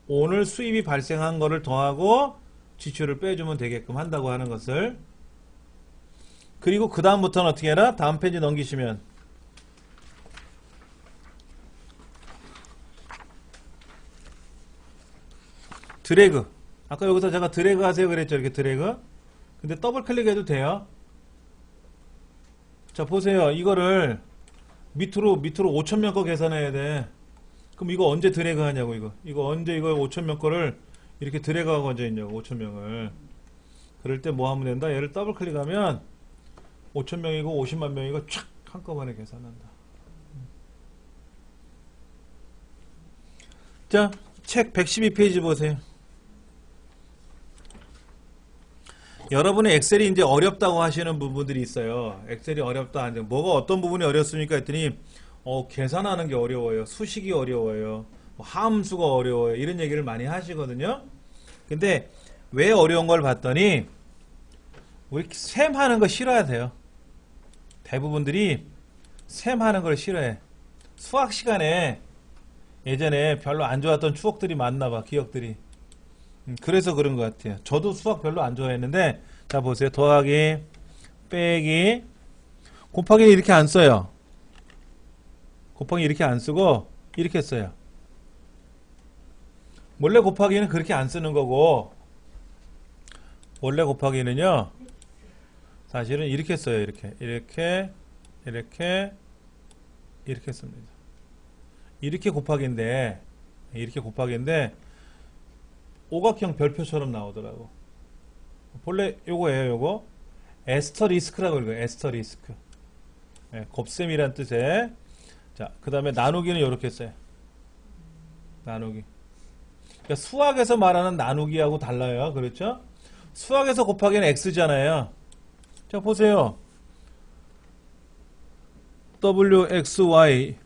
오늘 수입이 발생한 거를 더하고 지출을 빼주면 되게끔 한다고 하는 것을. 그리고 그 다음부터는 어떻게 해라? 다음 페이지 넘기시면 드래그. 아까 여기서 제가 드래그 하세요 그랬죠? 이렇게 드래그. 근데 더블 클릭해도 돼요. 자, 보세요. 이거를 밑으로 5,000명 거 계산해야 돼. 그럼 이거 언제 드래그 하냐고, 이거 언제 이거 5,000명 거를 이렇게 드래그하고 얹어 있냐고, 5,000명을. 그럴 때 뭐 하면 된다? 얘를 더블 클릭하면 5,000명이고 50만 명이고 촥 한꺼번에 계산한다. 자, 책 112페이지 보세요. 여러분의 엑셀이 이제 어렵다고 하시는 부분들이 있어요. 엑셀이 어렵다. 뭐가 어떤 부분이 어렵습니까? 했더니 계산하는 게 어려워요. 수식이 어려워요. 뭐 함수가 어려워요. 이런 얘기를 많이 하시거든요. 근데 왜 어려운 걸 봤더니 우리 셈 하는 거 싫어하세요. 대부분들이 셈 하는 걸 싫어해. 수학 시간에 예전에 별로 안 좋았던 추억들이 많나 봐. 기억들이. 그래서 그런 것 같아요. 저도 수학 별로 안 좋아했는데, 자 보세요. 더하기, 빼기, 곱하기는 이렇게 안 써요. 곱하기 이렇게 안 쓰고 이렇게 써요. 원래 곱하기는 그렇게 안 쓰는 거고, 원래 곱하기는요 사실은 이렇게 써요. 이렇게 씁니다. 이렇게 곱하기인데 오각형 별표처럼 나오더라고. 본래 요거예요. 요거 에스터리스크라고 읽어요. 에스터리스크. 네, 곱셈이란 뜻의. 자, 그 다음에 나누기는 이렇게 써요. 나누기. 그러니까 수학에서 말하는 나누기하고 달라요. 그렇죠? 수학에서 곱하기는 x잖아요. 자, 보세요. wxy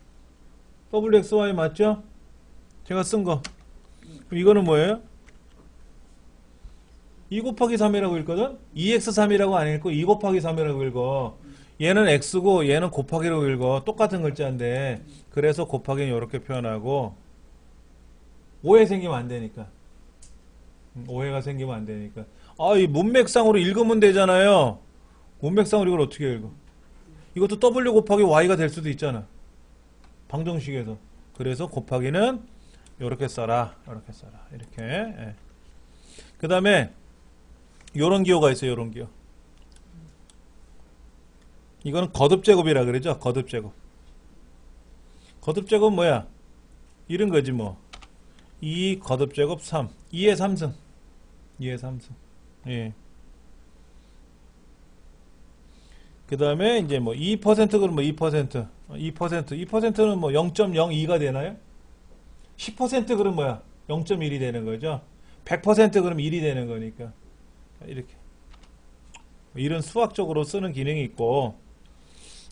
맞죠? 제가 쓴 거. 그럼 이거는 뭐예요? 2 곱하기 3이라고 읽거든? 2x3이라고 안 읽고 2 곱하기 3이라고 읽어. 얘는 x고 얘는 곱하기라고 읽어. 똑같은 글자인데. 그래서 곱하기는 이렇게 표현하고, 오해 생기면 안 되니까. 오해가 생기면 안 되니까. 이 문맥상으로 읽으면 되잖아요. 문맥상으로 이걸 어떻게 읽어? 이것도 w 곱하기 y가 될 수도 있잖아. 방정식에서. 그래서 곱하기는 이렇게 써라. 이렇게. 예. 그 다음에 요런 기호가 있어요. 요런 기호. 이거는 거듭제곱이라 그러죠. 거듭제곱. 거듭제곱 뭐야? 이런 거지 뭐. 2 거듭제곱 3. 2의 3승. 예. 그 다음에 이제 뭐 2% 그러면 뭐 2%. 2%는 뭐 0.02가 되나요? 10% 그러면 뭐야? 0.1이 되는 거죠. 100% 그러면 1이 되는 거니까. 이렇게. 이런 수학적으로 쓰는 기능이 있고,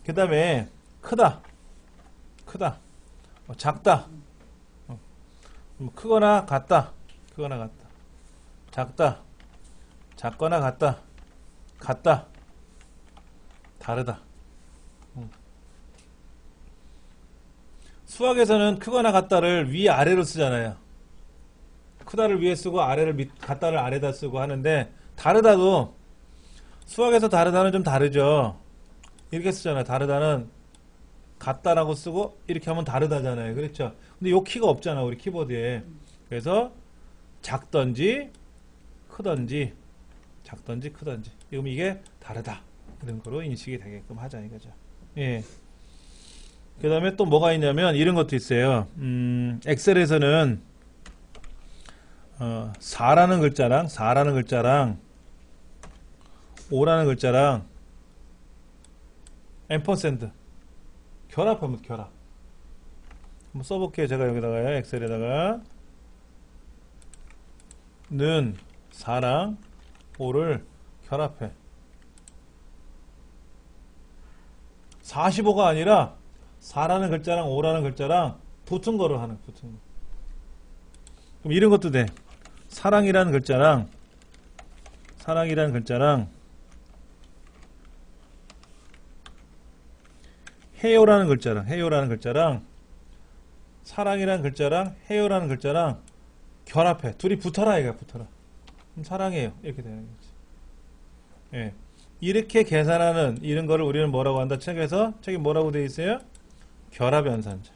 그 다음에 크다. 작다. 크거나 같다. 작다. 작거나 같다. 다르다. 수학에서는 크거나 같다를 위아래로 쓰잖아요. 크다를 위에 쓰고 같다를 아래다 쓰고 하는데, 다르다도 수학에서 다르다는 좀 다르죠. 이렇게 쓰잖아요. 다르다는 같다라고 쓰고 이렇게 하면 다르다잖아요. 그렇죠? 근데 요 키가 없잖아, 우리 키보드에. 그래서 작던지 크던지 그럼 이게 다르다. 그런 거로 인식이 되게끔 하자 이거죠. 예. 그 다음에 또 뭐가 있냐면 이런 것도 있어요. 엑셀에서는 4라는 글자랑 5라는 글자랑 앰퍼센드 결합하면 결합. 한번 써볼게요. 제가 여기다가요. 엑셀에다가 는 4랑 5를 결합해. 45가 아니라 4라는 글자랑 5라는 글자랑 붙은 거를 하는, 붙은 거. 그럼 이런 것도 돼. 사랑이라는 글자랑 해요라는 글자랑 사랑이라는 글자랑 해요라는 글자랑 결합해. 둘이 붙어라, 이거 붙어라. 그럼 사랑해요. 이렇게 되는 거지. 예. 이렇게 계산하는 이런 거를 우리는 뭐라고 한다? 책에 뭐라고 되어 있어요? 결합연산자.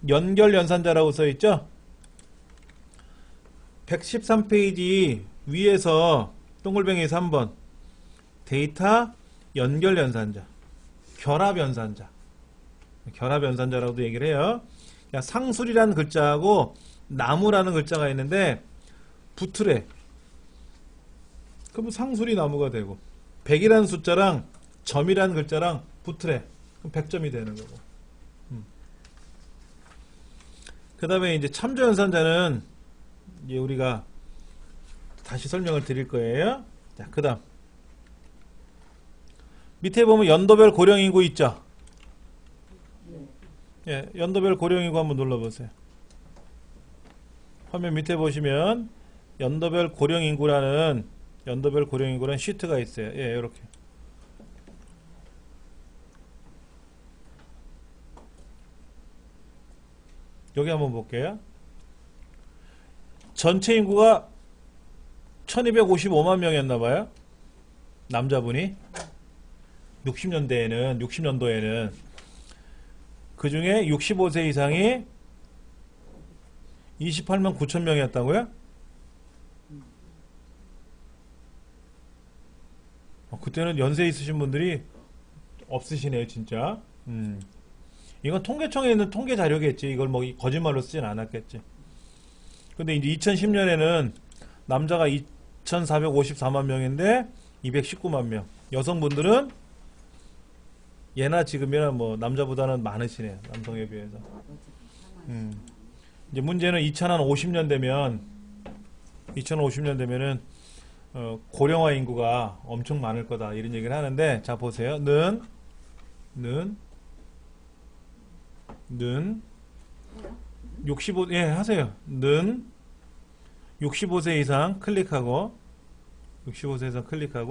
연결연산자라고 써 있죠? 113페이지 위에서 동글뱅이 3번 데이터 연결연산자, 결합연산자라고도 얘기를 해요. 그러니까 상술이라는 글자하고 나무라는 글자가 있는데 붙으래. 그럼 상술이 나무가 되고 100이라는 숫자랑 점이라는 글자랑 붙으래. 그럼 100점이 되는 거고. 그 다음에 이제 참조연산자는 이제 우리가 다시 설명을 드릴 거예요. 자, 그 다음 밑에 보면 연도별 고령인구 있죠? 예, 연도별 고령인구 한번 눌러보세요. 화면 밑에 보시면 연도별 고령인구라는 시트가 있어요. 예, 이렇게. 여기 한번 볼게요. 전체 인구가 1255만 명이었나봐요. 남자분이 60년도에는 그 중에 65세 이상이 28만 9천 명이었다고요? 그때는 연세 있으신 분들이 없으시네요, 진짜. 이건 통계청에 있는 통계 자료겠지. 이걸 뭐 거짓말로 쓰진 않았겠지. 근데 이제 2010년에는 남자가 2,454만 명인데 219만 명. 여성분들은 예나 지금이나 뭐 남자보다는 많으시네요. 남성에 비해서. 이제 문제는 2050년 되면은 고령화 인구가 엄청 많을 거다 이런 얘기를 하는데, 자 보세요. 는 65, 예, 하세요. 는 65세 이상 클릭하고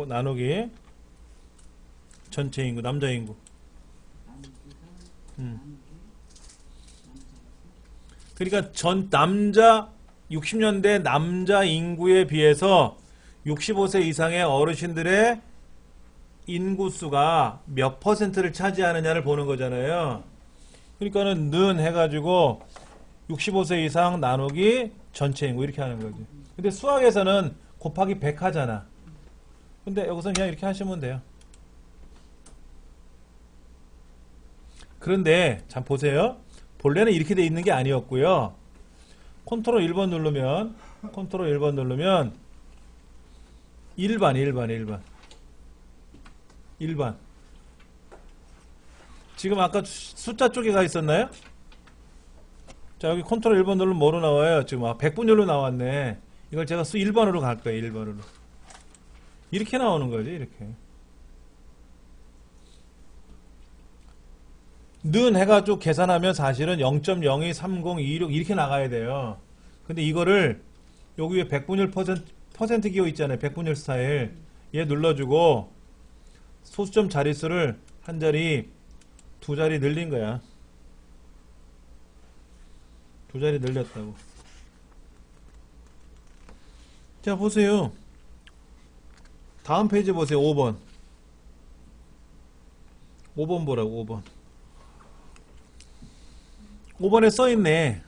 나누기 전체 인구, 남자 인구. 그러니까 60년대 남자 인구에 비해서 65세 이상의 어르신들의 인구수가 몇 퍼센트를 차지하느냐를 보는 거잖아요. 그러니까는 는 해가지고 65세 이상 나누기 전체 인구 이렇게 하는 거지. 근데 수학에서는 곱하기 100 하잖아. 근데 여기서 그냥 이렇게 하시면 돼요. 그런데 참 보세요. 본래는 이렇게 돼 있는 게 아니었고요. 컨트롤 1번 누르면 일반 지금 아까 숫자 쪽에 가 있었나요? 자, 여기 컨트롤 1번 누르면 뭐로 나와요? 지금 100분율로 나왔네. 이걸 제가 수 1번으로 갈 거예요. 1번으로. 이렇게 나오는 거지. 이렇게. 는 해가지고 계산하면 사실은 0.023026 이렇게 나가야 돼요. 근데 이거를 여기 위에 100분율 퍼센트 기호 있잖아요. 100분율 스타일. 얘 눌러주고 소수점 자릿수를 한 자리, 두 자리 늘린 거야. 두 자리 늘렸다고. 자, 보세요. 다음 페이지 보세요. 5번. 5번 보라고, 5번. 5번에 써있네.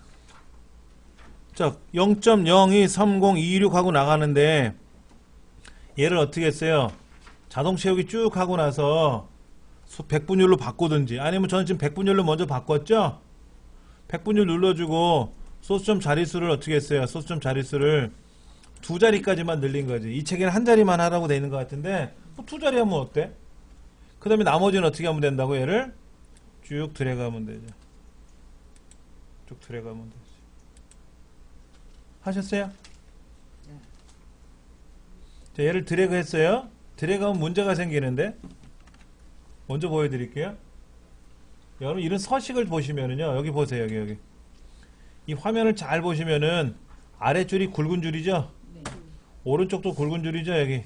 자, 0.023026 하고 나가는데 얘를 어떻게 했어요? 자동 채우기 쭉 하고 나서 100분율로 바꾸든지, 아니면 저는 지금 100분율로 먼저 바꿨죠? 100분율 눌러주고 소수점 자릿수를 어떻게 했어요? 소수점 자릿수를 두 자리까지만 늘린 거지. 이 책에는 한 자리만 하라고 돼 있는 것 같은데 뭐 두 자리 하면 어때? 그 다음에 나머지는 어떻게 하면 된다고? 얘를 쭉 들여가면 되죠. 쭉 들어가면 되지. 하셨어요? 네. 자, 얘를 드래그 했어요. 드래그하면 문제가 생기는데 먼저 보여드릴게요. 여러분 이런 서식을 보시면은요, 여기 보세요. 여기 이 화면을 잘 보시면은 아랫줄이 굵은 줄이죠. 네. 오른쪽도 굵은 줄이죠. 여기.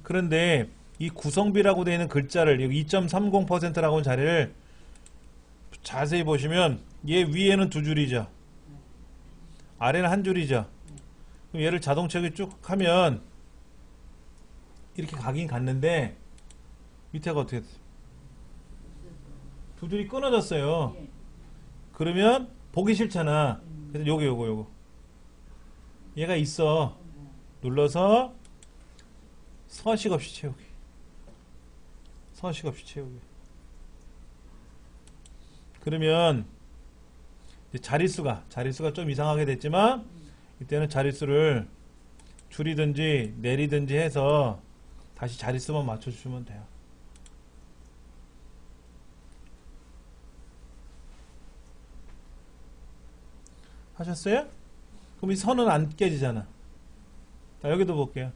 그런데 이 구성비라고 되어 있는 글자를 여기 2.30%라고 하는 자리를 자세히 보시면 얘 위에는 두 줄이죠. 아래는 한 줄이죠. 그럼 얘를 자동 채우기 쭉 하면 이렇게 가긴 갔는데 밑에가 어떻게 됐어요? 두 줄이 끊어졌어요. 예. 그러면 보기 싫잖아. 그래서 요거 얘가 있어. 눌러서 서식 없이 채우기. 서식 없이 채우기. 그러면 이제 자릿수가 좀 이상하게 됐지만 이때는 자릿수를 줄이든지 내리든지 해서 다시 자릿수만 맞춰주시면 돼요. 하셨어요? 그럼 이 선은 안 깨지잖아. 자, 여기도 볼게요.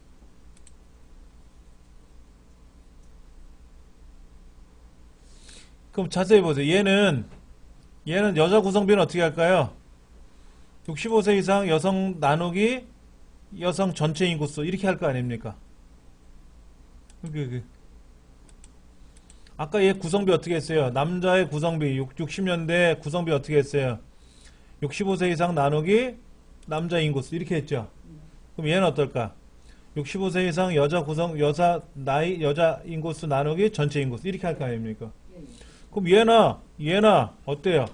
그럼 자세히 보세요. 얘는 여자 구성비는 어떻게 할까요? 65세 이상 여성 나누기 여성 전체 인구수 이렇게 할 거 아닙니까? 여기. 아까 얘 구성비 어떻게 했어요? 남자의 구성비 60년대 구성비 어떻게 했어요? 65세 이상 나누기 남자 인구수 이렇게 했죠. 그럼 얘는 어떨까? 65세 이상 여자 인구수 나누기 전체 인구수 이렇게 할 거 아닙니까? 예. 예. 그럼 얘나 어때요?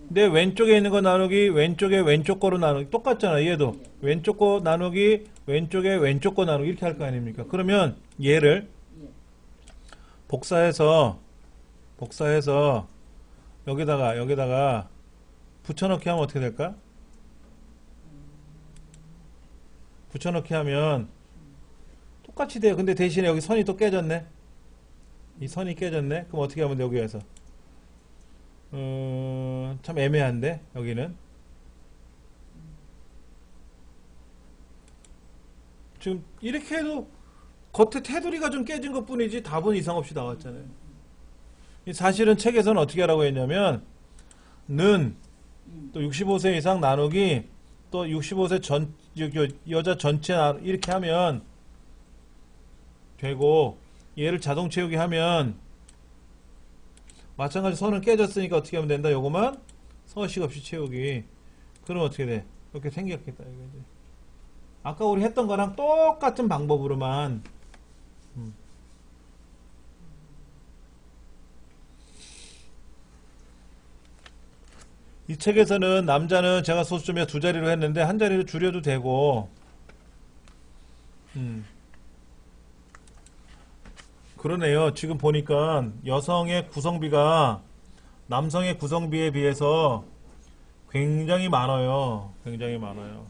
내 왼쪽에 있는 거 나누기 왼쪽 거로 나누기 똑같잖아. 얘도 왼쪽 거 나누기 왼쪽 거 나누기 이렇게 할 거 아닙니까? 그러면 얘를 예. 복사해서 여기다가 붙여넣기 하면 어떻게 될까? 붙여넣기 하면 똑같이 돼요. 근데 대신에 여기 선이 또 깨졌네. 이 선이 깨졌네. 그럼 어떻게 하면 돼? 여기에서 참 애매한데 여기는 지금 이렇게 해도 겉에 테두리가 좀 깨진 것 뿐이지 답은 이상 없이 나왔잖아요. 사실은 책에서는 어떻게 하라고 했냐면 는 또 65세 이상 나누기 또 65세 여자 전체 이렇게 하면 되고 얘를 자동 채우기 하면 마찬가지 선은 깨졌으니까 어떻게 하면 된다? 요거만 서식 없이 채우기. 그럼 어떻게 돼? 이렇게 생겼겠다 이거지. 아까 우리 했던 거랑 똑같은 방법으로만 이 책에서는 남자는 제가 소수점에 두 자리로 했는데 한 자리로 줄여도 되고 그러네요. 지금 보니까 여성의 구성비가 남성의 구성비에 비해서 굉장히 많아요. 굉장히 많아요.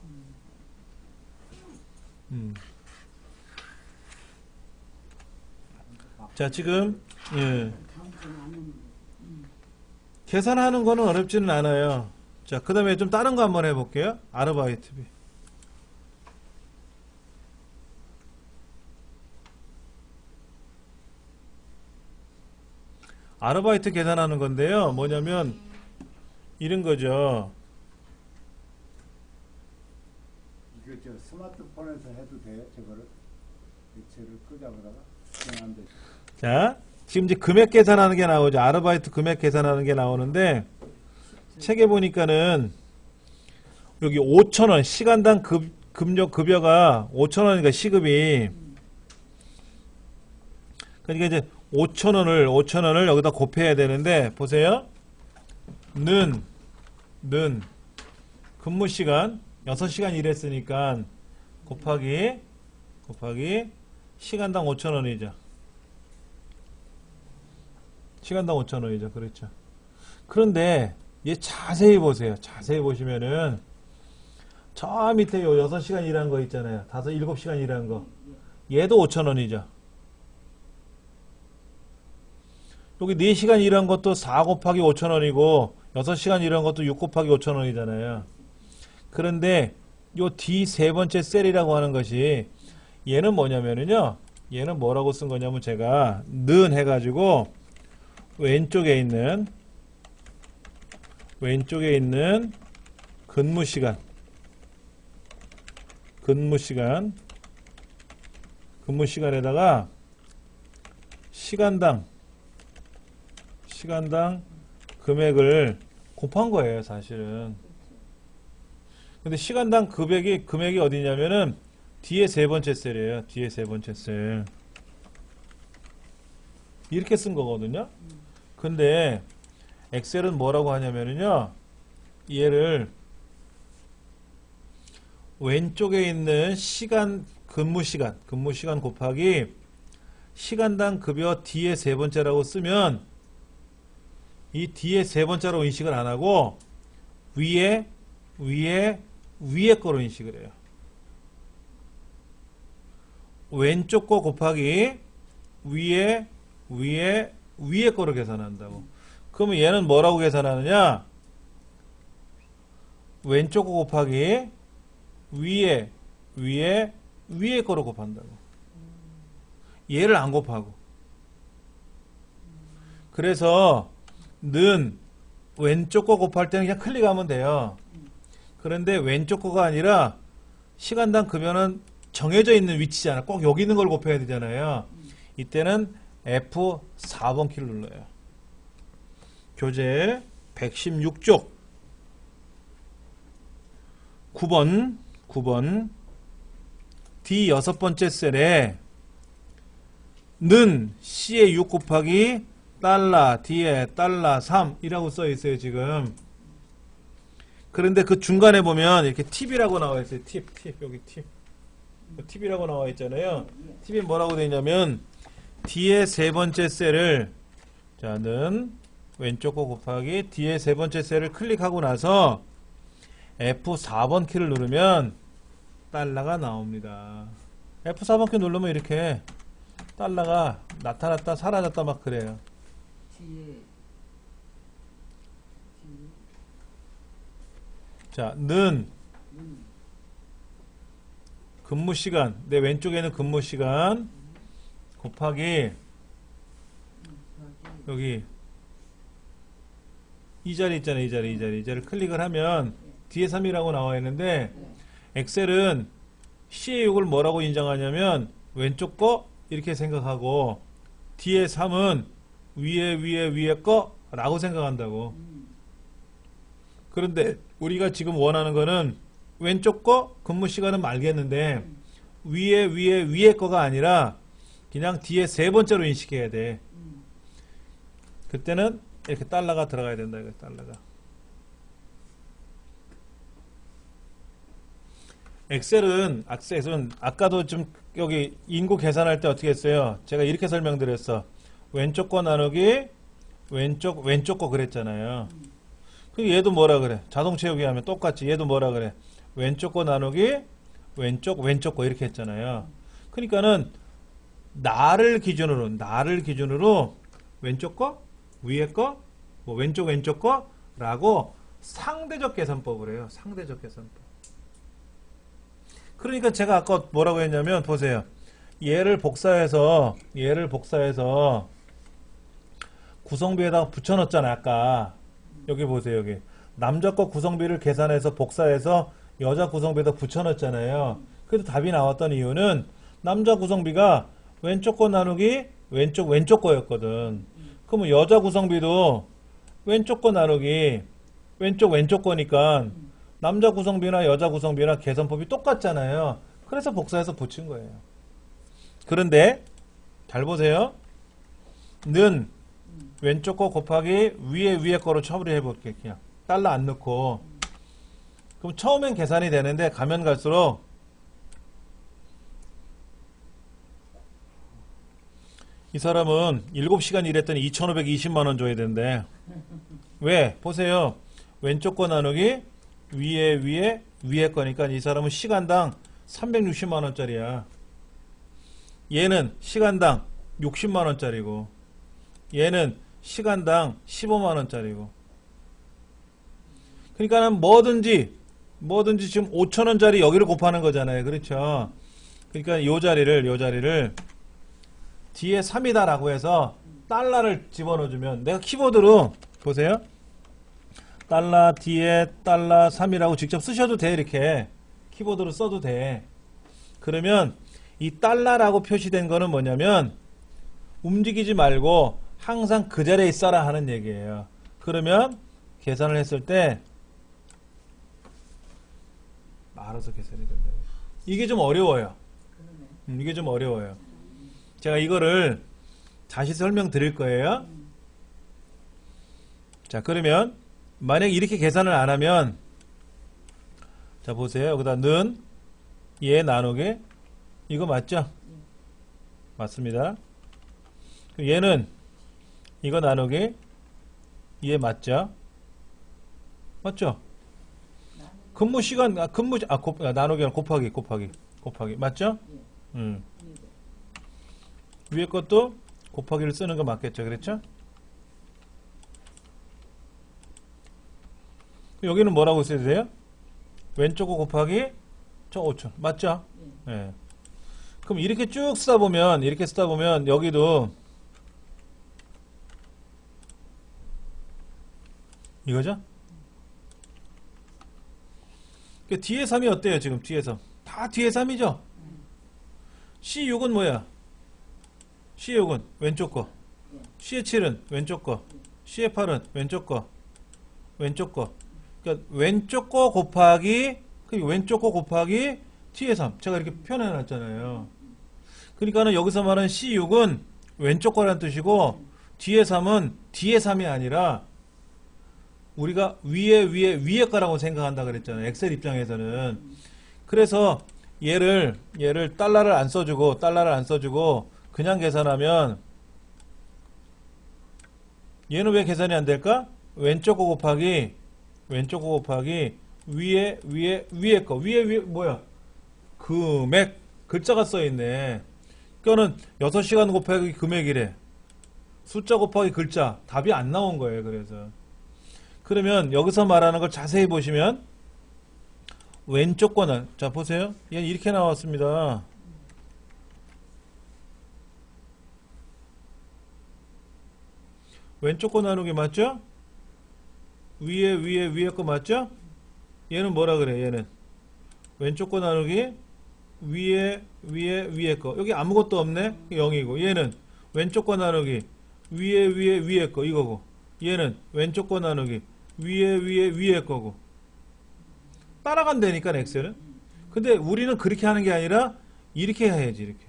자, 지금 예. 계산하는 거는 어렵지는 않아요. 자, 그 다음에 좀 다른 거 한번 해볼게요. 아르바이트비. 아르바이트 계산하는 건데요. 뭐냐면 이런 거죠. 이거 저 스마트폰에서 해도 돼요? 저거를 대체를 끄자보다가 그냥 안 돼. 자, 지금 이제 금액 계산하는 게 나오죠. 아르바이트 금액 계산하는 게 나오는데 책에 보니까는 여기 5,000원 시간당 급여가 5,000원이니까 시급이 그러니까 이제 5,000원을 여기다 곱해야 되는데 보세요. 는 근무 시간 6시간 일했으니까 곱하기 시간당 5,000원이죠. 시간당 5,000원이죠. 그렇죠. 그런데 얘 자세히 보세요. 자세히 보시면은 저 밑에 요 6시간 일한 거 있잖아요. 7시간 일한 거. 얘도 5,000원이죠. 여기 4시간 일한 것도 4 곱하기 5,000원이고 6시간 일한 것도 6 곱하기 5,000원이잖아요. 그런데 요 D 세 번째 셀이라고 하는 것이 얘는 뭐냐면은요. 얘는 뭐라고 쓴 거냐면 제가 는 해가지고 왼쪽에 있는 근무시간에다가 시간당 금액을 곱한 거예요, 사실은. 근데 시간당 금액이 어디냐면은 뒤에 세 번째 셀이에요. 뒤에 세 번째 셀. 이렇게 쓴 거거든요. 근데 엑셀은 뭐라고 하냐면은요. 얘를 왼쪽에 있는 근무시간 곱하기 시간당 급여 뒤에 세 번째라고 쓰면 이 뒤에 세 번째로 인식을 안 하고 위에 거로 인식을 해요. 왼쪽 거 곱하기 위에 거로 계산한다고. 그러면 얘는 뭐라고 계산하느냐? 왼쪽 거 곱하기 위에 거로 곱한다고. 얘를 안 곱하고. 그래서 는 왼쪽 거 곱할 때는 그냥 클릭하면 돼요. 그런데 왼쪽 거가 아니라 시간당 급여는 정해져 있는 위치잖아. 꼭 여기 있는 걸 곱해야 되잖아요. 이때는 F4번 키를 눌러요. 교재 116쪽 9번 D 여섯 번째 셀에 는 C의 6 곱하기 달러 D에 달러 3이라고 써 있어요, 지금. 그런데 그 중간에 보면 이렇게 팁이라고 나와 있어요. 팁. 여기 팁. 팁이라고 나와 있잖아요. 팁이 뭐라고 되어 있냐면 D의 세 번째 셀을 는 왼쪽 거 곱하기 D의 세 번째 셀을 클릭하고 나서 F4번 키를 누르면 달러가 나옵니다. F4번 키 누르면 이렇게 달러가 나타났다 사라졌다 막 그래요. 자, 는 근무시간, 내 왼쪽에는 근무시간 곱하기 여기 이 자리 있잖아요. 이 자리를 클릭을 하면 뒤에 3이라고 나와 있는데 엑셀은 C의 6을 뭐라고 인정하냐면 왼쪽 거 이렇게 생각하고 뒤에 3은 위에 거 라고 생각한다고. 그런데 우리가 지금 원하는 거는 왼쪽 거 근무 시간은 말겠는데 위에 거가 아니라 그냥 뒤에 세 번째로 인식해야 돼. 그때는 이렇게 달러가 들어가야 된다. 이거 달러가. 엑셀은 아까도 좀 여기 인구 계산할 때 어떻게 했어요? 제가 이렇게 설명드렸어. 왼쪽 거 나누기 왼쪽 거 그랬잖아요. 그 얘도 뭐라 그래? 자동 채우기 하면 똑같이 얘도 뭐라 그래? 왼쪽 거 나누기 왼쪽 거 이렇게 했잖아요. 그러니까는 나를 기준으로 왼쪽 거, 위에 거, 뭐 왼쪽 거라고 상대적 계산법을 해요. 상대적 계산법. 그러니까 제가 아까 뭐라고 했냐면 보세요. 얘를 복사해서 구성비에다가 붙여넣었잖아요. 아까 여기 보세요. 여기 남자 거 구성비를 계산해서 복사해서 여자 구성비에다 붙여넣었잖아요. 그래도 답이 나왔던 이유는 남자 구성비가 왼쪽 거 나누기 왼쪽 거였거든. 그러면 여자 구성비도 왼쪽 거 나누기 왼쪽 거니까 남자 구성비나 여자 구성비나 계산법이 똑같잖아요. 그래서 복사해서 붙인 거예요. 그런데 잘 보세요. 는 왼쪽 거 곱하기 위에 거로 처리를 해볼게요. 그냥 달러 안 넣고. 그럼 처음엔 계산이 되는데 가면 갈수록 이 사람은 7시간 일했더니 2,520만원 줘야 된대. 왜? 보세요. 왼쪽 거 나누기 위에 거니까 이 사람은 시간당 360만원짜리야. 얘는 시간당 60만원짜리고 얘는 시간당 15만 원짜리고. 그러니까는 뭐든지 지금 5천 원짜리 여기를 곱하는 거잖아요. 그렇죠? 그러니까 요 자리를 뒤에 3이다라고 해서 달러를 집어넣어주면 내가 키보드로 보세요. 달러 뒤에 달러 3이라고 직접 쓰셔도 돼. 이렇게 키보드로 써도 돼. 그러면 이 달러라고 표시된 거는 뭐냐면 움직이지 말고 항상 그 자리에 있어라 하는 얘기예요. 그러면 계산을 했을 때 알아서 계산이 된다. 이게 좀 어려워요. 이게 좀 어려워요. 제가 이거를 다시 설명드릴 거예요. 자, 그러면 만약 이렇게 계산을 안 하면, 자 보세요. 여기다 는 얘 나누기 이거 맞죠? 맞습니다. 얘는 이거 나누기 얘 맞죠? 맞죠? 근무 시간 나누기는 곱하기 맞죠? 위에 것도 곱하기를 쓰는 거 맞겠죠? 그렇죠? 여기는 뭐라고 써야 돼요? 왼쪽 거 곱하기 저 5천 맞죠? 네. 그럼 이렇게 쭉 쓰다 보면 여기도 이거죠? 뒤에 3이 어때요? 지금 뒤에서 다 뒤에 3이죠? C6은 뭐야? C6은 왼쪽 거, C7은 왼쪽 거, C8은 왼쪽 거, 그러니까 왼쪽 거 곱하기 뒤에 3 제가 이렇게 표현해 놨잖아요. 그러니까는 여기서 말하는 C6은 왼쪽 거라는 뜻이고 뒤에 3은 뒤에 3이 아니라 우리가 위에 거라고 생각한다 그랬잖아요. 엑셀 입장에서는. 그래서 얘를 달러를 안 써주고 그냥 계산하면 얘는 왜 계산이 안 될까? 왼쪽 거 곱하기 위에 거 뭐야? 금액 글자가 써 있네. 그거는 6시간 곱하기 금액이래. 숫자 곱하기 글자 답이 안 나온 거예요. 그래서 그러면 여기서 말하는 걸 자세히 보시면 왼쪽 거는 자 보세요. 얘는 이렇게 나왔습니다. 왼쪽 거 나누기 맞죠? 위에 거 맞죠? 얘는 뭐라 그래? 얘는 왼쪽 거 나누기 위에 거. 여기 아무것도 없네. 0이고 얘는 왼쪽 거 나누기 위에 거 이거고 얘는 왼쪽 거 나누기 위에 거고 따라간다니까 엑셀은. 근데 우리는 그렇게 하는 게 아니라 이렇게 해야지. 이렇게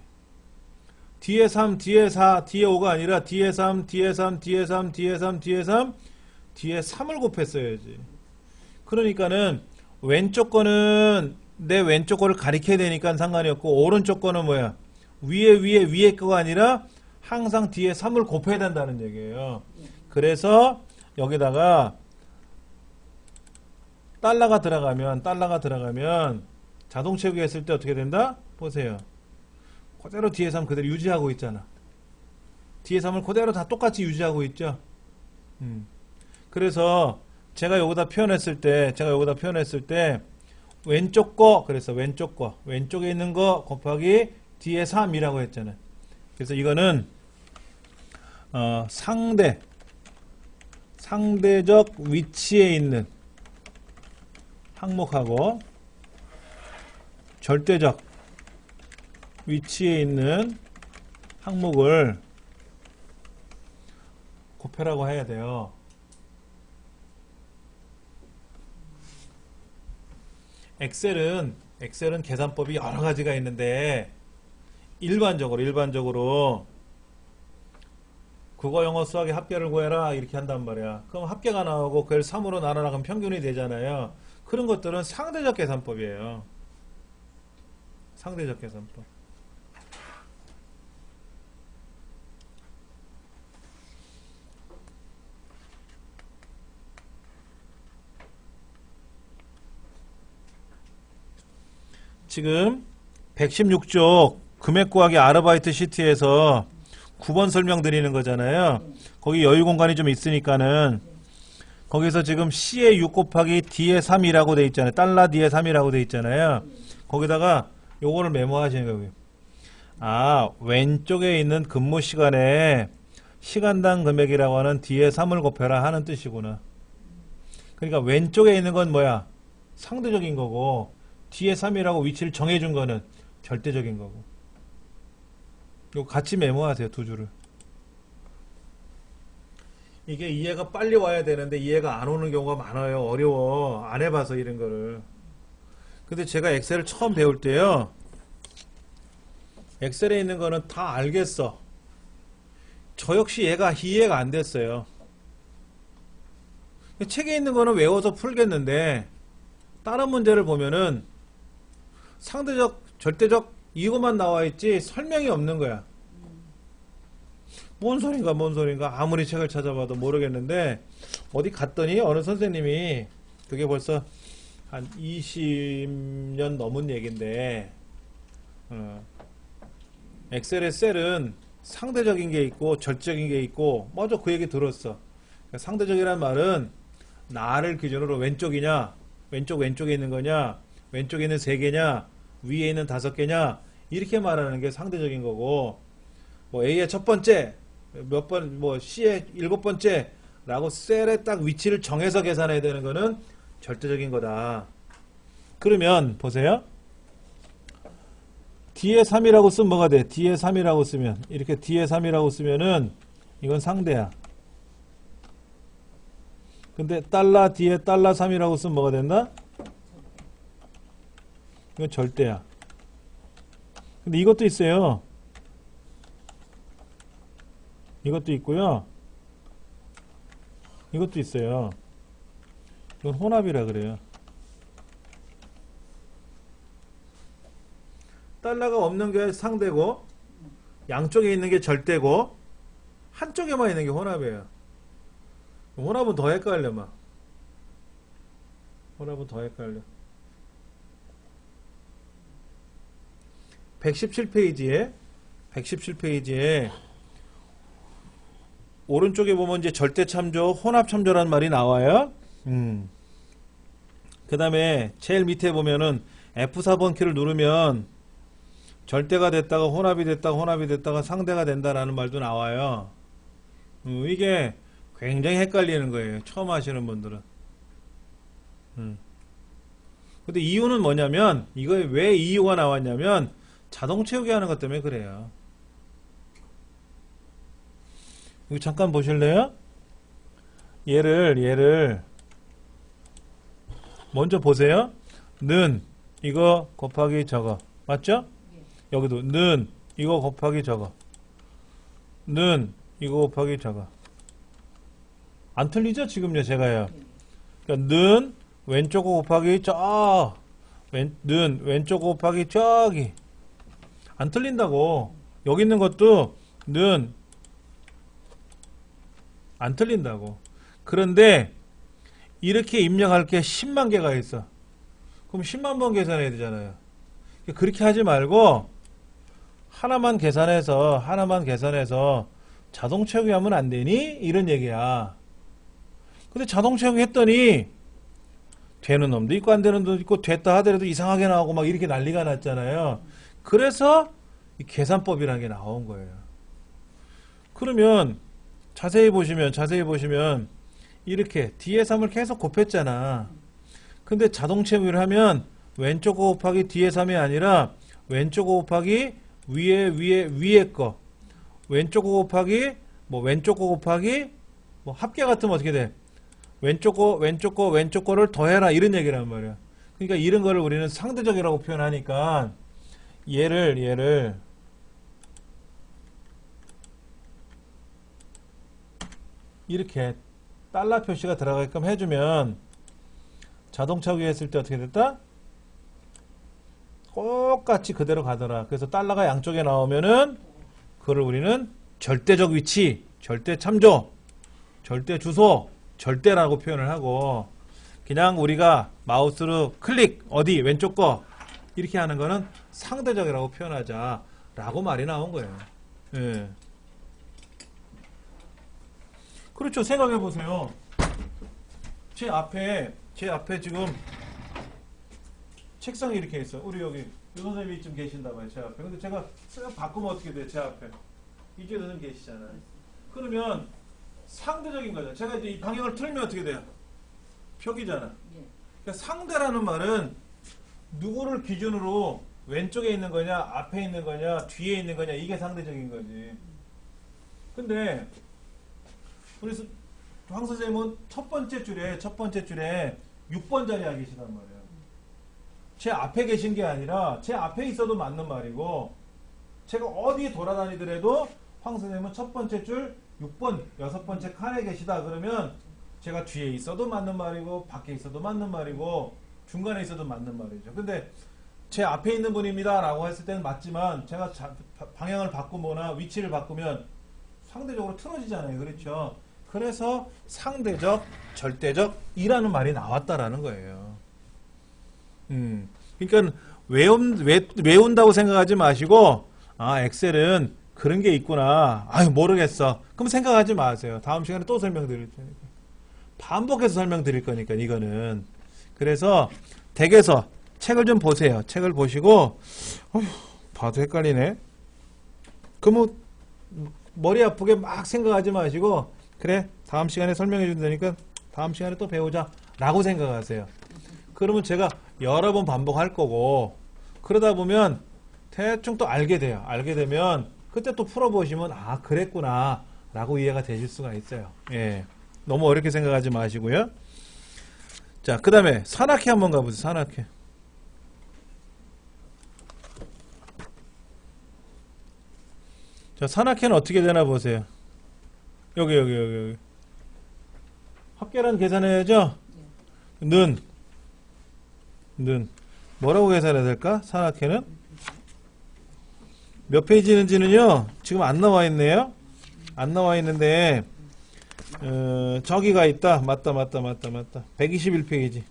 뒤에 3 뒤에 4 뒤에 5가 아니라 뒤에 3 뒤에 3을 곱했어야지. 그러니까는 왼쪽 거는 내 왼쪽 거를 가리켜야 되니까 상관이 없고 오른쪽 거는 뭐야? 위에 거가 아니라 항상 뒤에 3을 곱해야 된다는 얘기예요. 그래서 여기다가 달러가 들어가면 자동 채우기 했을 때 어떻게 된다? 보세요. 그대로 뒤에 3 그대로 유지하고 있잖아. 뒤에 3을 그대로 다 똑같이 유지하고 있죠. 그래서 제가 여기다 표현했을 때 왼쪽 거 그래서 왼쪽에 있는 거 곱하기 뒤에 3이라고 했잖아요. 그래서 이거는 상대적 위치에 있는 항목하고 절대적 위치에 있는 항목을 곱해라고 해야 돼요. 엑셀은 계산법이 여러 가지가 있는데 일반적으로 국어, 영어, 수학의 합계를 구해라 이렇게 한단 말이야. 그럼 합계가 나오고 그걸 3으로 나눠나가면 평균이 되잖아요. 그런 것들은 상대적 계산법이에요. 상대적 계산법. 지금 116쪽 금액 구하기 아르바이트 시트에서 9번 설명드리는 거잖아요. 거기 여유 공간이 좀 있으니까는 거기서 지금 C의 6 곱하기 D의 3이라고 돼 있잖아요. 달러 D의 3이라고 돼 있잖아요. 거기다가 요거를 메모하시는 거예요. 아, 왼쪽에 있는 근무 시간에 시간당 금액이라고 하는 D의 3을 곱해라 하는 뜻이구나. 그러니까 왼쪽에 있는 건 뭐야? 상대적인 거고 D의 3이라고 위치를 정해준 거는 절대적인 거고. 이거 같이 메모하세요. 두 줄을. 이게 이해가 빨리 와야 되는데 이해가 안 오는 경우가 많아요. 어려워. 안 해봐서 이런 거를. 근데 제가 엑셀을 처음 배울 때요. 엑셀에 있는 거는 다 알겠어. 저 역시 얘가 이해가 안 됐어요. 책에 있는 거는 외워서 풀겠는데 다른 문제를 보면은 상대적, 절대적 이거만 나와 있지 설명이 없는 거야. 뭔 소린가 아무리 책을 찾아봐도 모르겠는데 어디 갔더니 어느 선생님이 그게 벌써 한 20년 넘은 얘긴데 엑셀의 셀은 상대적인 게 있고 절대적인 게 있고 맞아 그 얘기 들었어. 상대적이란 말은 나를 기준으로 왼쪽이냐 왼쪽에 있는 거냐 왼쪽에 있는 3개냐 위에 있는 5개냐 이렇게 말하는 게 상대적인 거고 뭐 A의 첫 번째 몇 번 뭐 C의 7번째 라고 셀에 딱 위치를 정해서 계산해야 되는 거는 절대적인 거다. 그러면 보세요. D의 3이라고 쓰면 뭐가 돼? D의 3이라고 쓰면 이렇게 D의 3이라고 쓰면은 이건 상대야. 근데 달러 D에 달러 3이라고 쓰면 뭐가 된다? 이건 절대야. 근데 이것도 있어요. 이것도 있고요. 이것도 있어요. 이건 혼합이라 그래요. 달러가 없는 게 상대고 양쪽에 있는 게 절대고 한쪽에만 있는 게 혼합이에요. 혼합은 더 헷갈려 막. 혼합은 더 헷갈려. 117페이지에 오른쪽에 보면 이제 절대 참조, 혼합 참조라는 말이 나와요. 그 다음에 제일 밑에 보면은 F4번 키를 누르면 절대가 됐다가 혼합이 됐다가 상대가 된다라는 말도 나와요. 이게 굉장히 헷갈리는 거예요. 처음 하시는 분들은. 근데 이유는 뭐냐면 이거에 왜 이유가 나왔냐면 자동 채우기 하는 것 때문에 그래요. 이거 잠깐 보실래요? 얘를 먼저 보세요. 는 이거 곱하기 저거 맞죠? 여기도 는 이거 곱하기 저거 는 이거 곱하기 저거 안 틀리죠? 지금요 제가요. 그러니까 는 왼쪽 거 곱하기 는 왼쪽 거 곱하기 저기 안 틀린다고. 여기 있는 것도 는 안 틀린다고. 그런데 이렇게 입력할 게 10만 개가 있어. 그럼 10만 번 계산해야 되잖아요. 그렇게 하지 말고 하나만 계산해서 자동 채우기 하면 안 되니? 이런 얘기야. 근데 자동 채우기 했더니 되는 놈도 있고 안 되는 놈도 있고 됐다 하더라도 이상하게 나오고 막 이렇게 난리가 났잖아요. 그래서 이 계산법이라는 게 나온 거예요. 그러면 자세히 보시면 이렇게 D의 3을 계속 곱했잖아. 근데 자동 채우기를 하면 왼쪽 거 곱하기 D의 3이 아니라 왼쪽 거 곱하기 위에 거 왼쪽 거 곱하기 뭐 합계 같으면 어떻게 돼? 왼쪽 거를 더해라 이런 얘기란 말이야. 그러니까 이런 거를 우리는 상대적이라고 표현하니까 얘를 이렇게 달러 표시가 들어가게끔 해주면 자동 채우기 했을 때 어떻게 됐다? 똑같이 그대로 가더라. 그래서 달러가 양쪽에 나오면은 그걸 우리는 절대적 위치, 절대 참조, 절대 주소, 절대라고 표현을 하고 그냥 우리가 마우스로 클릭 어디 왼쪽 거 이렇게 하는 거는 상대적이라고 표현하자 라고 말이 나온 거예요. 예. 그렇죠. 생각해 보세요. 제 앞에 지금 책상이 이렇게 있어. 우리 여기 유 선생님이 좀 계신다 봐요. 제 앞에. 근데 제가 쓱 바꾸면 어떻게 돼? 제 앞에 이주혜 선생님 계시잖아요. 그러면 상대적인 거죠. 제가 이제 이 방향을 틀면 어떻게 돼요? 벽이잖아. 예. 그러니까 상대라는 말은 누구를 기준으로 왼쪽에 있는 거냐, 앞에 있는 거냐, 뒤에 있는 거냐, 이게 상대적인 거지. 근데 우리 황 선생님은 첫 번째 줄에 6번 자리에 계시단 말이에요. 제 앞에 계신 게 아니라 제 앞에 있어도 맞는 말이고, 제가 어디에 돌아다니더라도 황 선생님은 첫 번째 줄 6번, 6번째 칸에 계시다 그러면 제가 뒤에 있어도 맞는 말이고, 밖에 있어도 맞는 말이고, 중간에 있어도 맞는 말이죠. 근데 제 앞에 있는 분입니다 라고 했을 때는 맞지만, 제가 방향을 바꾸거나 위치를 바꾸면 상대적으로 틀어지잖아요. 그렇죠? 그래서 상대적, 절대적이라는 말이 나왔다라는 거예요. 그러니까 외운다고 생각하지 마시고, 아, 엑셀은 그런 게 있구나. 아유, 모르겠어. 그럼 생각하지 마세요. 다음 시간에 또 설명드릴 테니까. 반복해서 설명드릴 거니까, 이거는. 그래서 댁에서 책을 좀 보세요. 책을 보시고, 봐도 헷갈리네. 그럼 머리 아프게 막 생각하지 마시고, 그래, 다음 시간에 설명해 준다니까 다음 시간에 또 배우자 라고 생각하세요. 그러면 제가 여러 번 반복할 거고, 그러다 보면 대충 또 알게 돼요. 알게 되면 그때 또 풀어보시면 아, 그랬구나 라고 이해가 되실 수가 있어요. 예, 너무 어렵게 생각하지 마시고요. 자, 그 다음에 산악회 한번 가보세요. 산악회. 자, 산악회는 어떻게 되나 보세요. 여기. 합계란 계산해야죠? 는. 뭐라고 계산해야 될까? 산악회는? 몇 페이지인지는요, 지금 안 나와 있네요. 안 나와 있는데, 저기가 있다. 맞다. 121페이지.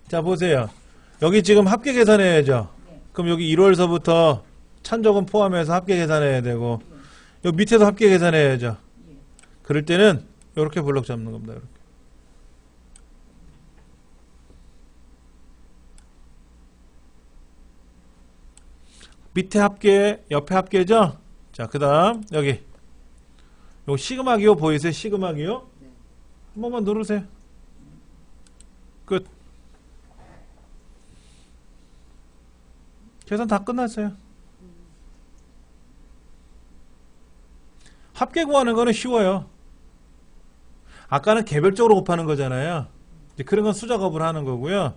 자, 보세요. 여기 지금 합계 계산해야죠? 그럼 여기 1월서부터 찬조금 포함해서 합계 계산해야 되고, 여기 밑에도 합계 계산해야죠. 그럴 때는 이렇게 블록 잡는 겁니다. 이렇게. 밑에 합계, 옆에 합계죠? 자, 그 다음 여기 요 시그마 기호 보이세요? 시그마 기호? 한 번만 누르세요. 끝. 계산 다 끝났어요. 합계 구하는 거는 쉬워요. 아까는 개별적으로 곱하는 거잖아요. 이제 그런 건 수작업을 하는 거고요.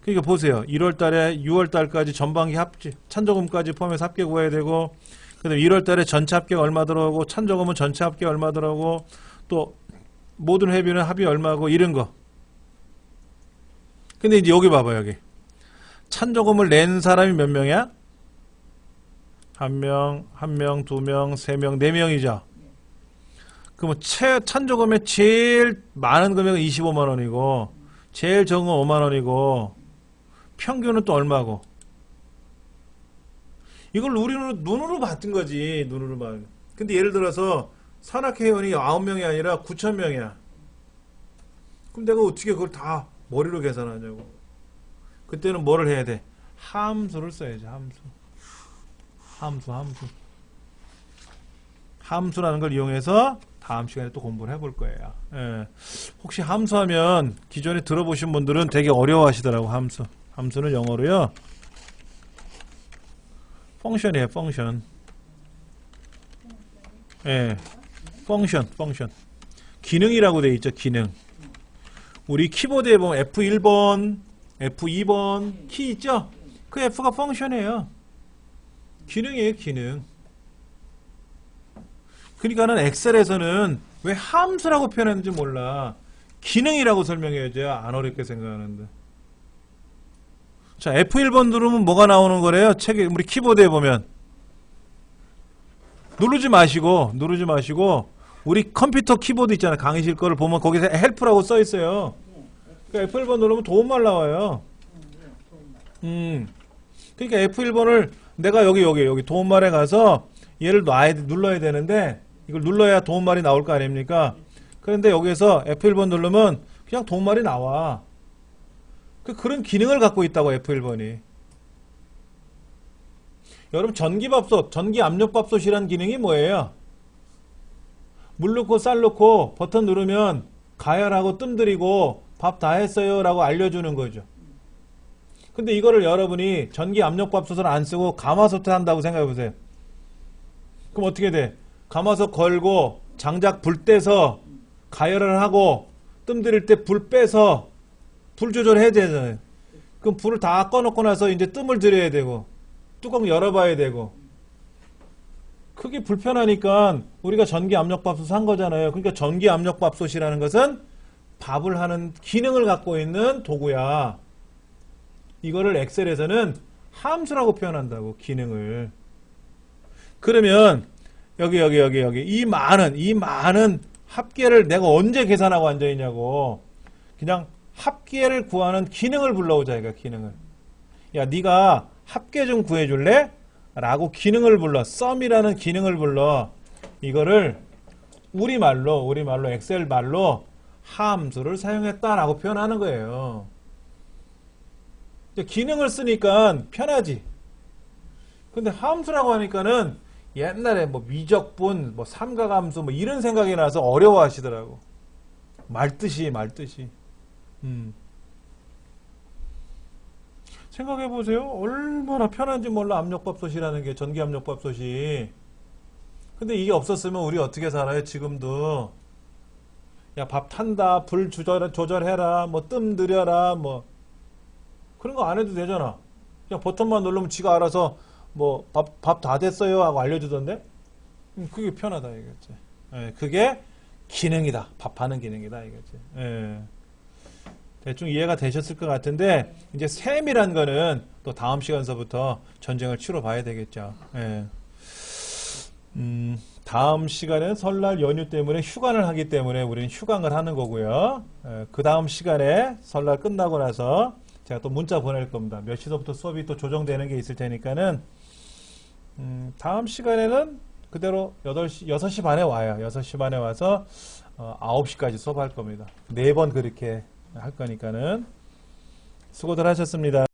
그러니까 보세요. 1월 달에 6월 달까지 전반기 합계, 찬조금까지 포함해서 합계 구해야 되고, 그 다음에 1월 달에 전체 합계가 얼마 들어오고, 찬조금은 전체 합계 얼마 들어오고, 또 모든 회비는 합이 얼마고, 이런 거. 근데 이제 여기 봐봐요, 여기. 찬조금을 낸 사람이 몇 명이야? 한 명, 두 명, 세 명, 네 명이죠. 그러면 찬조금의 제일 많은 금액은 25만 원이고, 제일 적은 건 5만 원이고, 평균은 또 얼마고. 이걸 우리는 눈으로 봤던 거지. 눈으로 봐. 근데 예를 들어서 산악회원이 9명이 아니라 9,000명이야. 그럼 내가 어떻게 그걸 다 머리로 계산하냐고. 그때는 뭐를 해야 돼? 함수를 써야지. 함수. 함수라는 걸 이용해서 다음 시간에 또 공부를 해볼 거예요. 예. 혹시 함수하면 기존에 들어보신 분들은 되게 어려워하시더라고. 함수는 영어로요, 펑션이에요. 펑션. 예, 펑션. 기능이라고 돼 있죠. 기능. 우리 키보드에 보면 F1번, F2번 키 있죠? 그 F가 펑션이에요. 기능이에요. 기능. 그러니까는 엑셀에서는 왜 함수라고 표현했는지 몰라. 기능이라고 설명해야죠. 안 어렵게 생각하는데. 자, F1번 누르면 뭐가 나오는 거래요? 책에, 우리 키보드에 보면. 누르지 마시고, 우리 컴퓨터 키보드 있잖아요. 강의실 거를 보면 거기서 헬프라고 써 있어요. 그러니까 F1번 누르면 도움말 나와요. 그러니까 F1번을 내가 여기 도움말에 가서 얘를 눌러야 되는데, 이걸 눌러야 도움말이 나올 거 아닙니까? 그런데 여기에서 F1번 누르면 그냥 도움말이 나와. 그런 기능을 갖고 있다고 F1번이. 여러분 전기밥솥, 전기압력밥솥이라는 기능이 뭐예요? 물 넣고 쌀 넣고 버튼 누르면 가열하고 뜸들이고 밥 다 했어요 라고 알려주는 거죠. 근데 이거를 여러분이 전기압력밥솥을 안 쓰고 가마솥에 한다고 생각해 보세요. 그럼 어떻게 돼? 가마솥 걸고 장작 불 떼서 가열을 하고 뜸들일 때 불 빼서 불 조절해야 되잖아요. 그럼 불을 다 꺼놓고 나서 이제 뜸을 들여야 되고 뚜껑 열어봐야 되고 그게 불편하니까 우리가 전기압력밥솥 한 거잖아요. 그러니까 전기압력밥솥이라는 것은 밥을 하는 기능을 갖고 있는 도구야. 이거를 엑셀에서는 함수라고 표현한다고, 기능을. 그러면 여기 이 많은 합계를 내가 언제 계산하고 앉아있냐고. 그냥 합계를 구하는 기능을 불러오자, 이거 기능을. 야, 네가 합계 좀 구해줄래? 라고 기능을 불러. 썸이라는 기능을 불러. 이거를 우리말로 엑셀 말로 함수를 사용했다라고 표현하는 거예요. 기능을 쓰니까 편하지. 근데 함수라고 하니까는 옛날에 뭐 미적분, 뭐 삼각함수 뭐 이런 생각이 나서 어려워하시더라고. 말뜻이. 생각해보세요. 얼마나 편한지 몰라, 압력밥솥이라는 게, 전기압력밥솥이. 근데 이게 없었으면 우리 어떻게 살아요, 지금도. 야, 밥 탄다, 불 조절해라, 뭐 뜸 들여라, 뭐 그런 거 안 해도 되잖아. 그냥 버튼만 누르면 지가 알아서 뭐 밥 다 됐어요 하고 알려주던데. 그게 편하다 이거지. 예, 그게 기능이다. 밥하는 기능이다 이거지. 예. 대충 이해가 되셨을 것 같은데 이제 셈이란 거는 또 다음 시간서부터 전쟁을 치러 봐야 되겠죠. 예. 다음 시간에는 설날 연휴 때문에 휴관을 하기 때문에 우리는 휴강을 하는 거고요. 그 다음 시간에 설날 끝나고 나서 제가 또 문자 보낼 겁니다. 몇 시서부터 수업이 또 조정되는 게 있을 테니까는 다음 시간에는 그대로 6시 반에 와요. 6시 반에 와서 9시까지 수업할 겁니다. 4번 그렇게 할 거니까는 수고들 하셨습니다.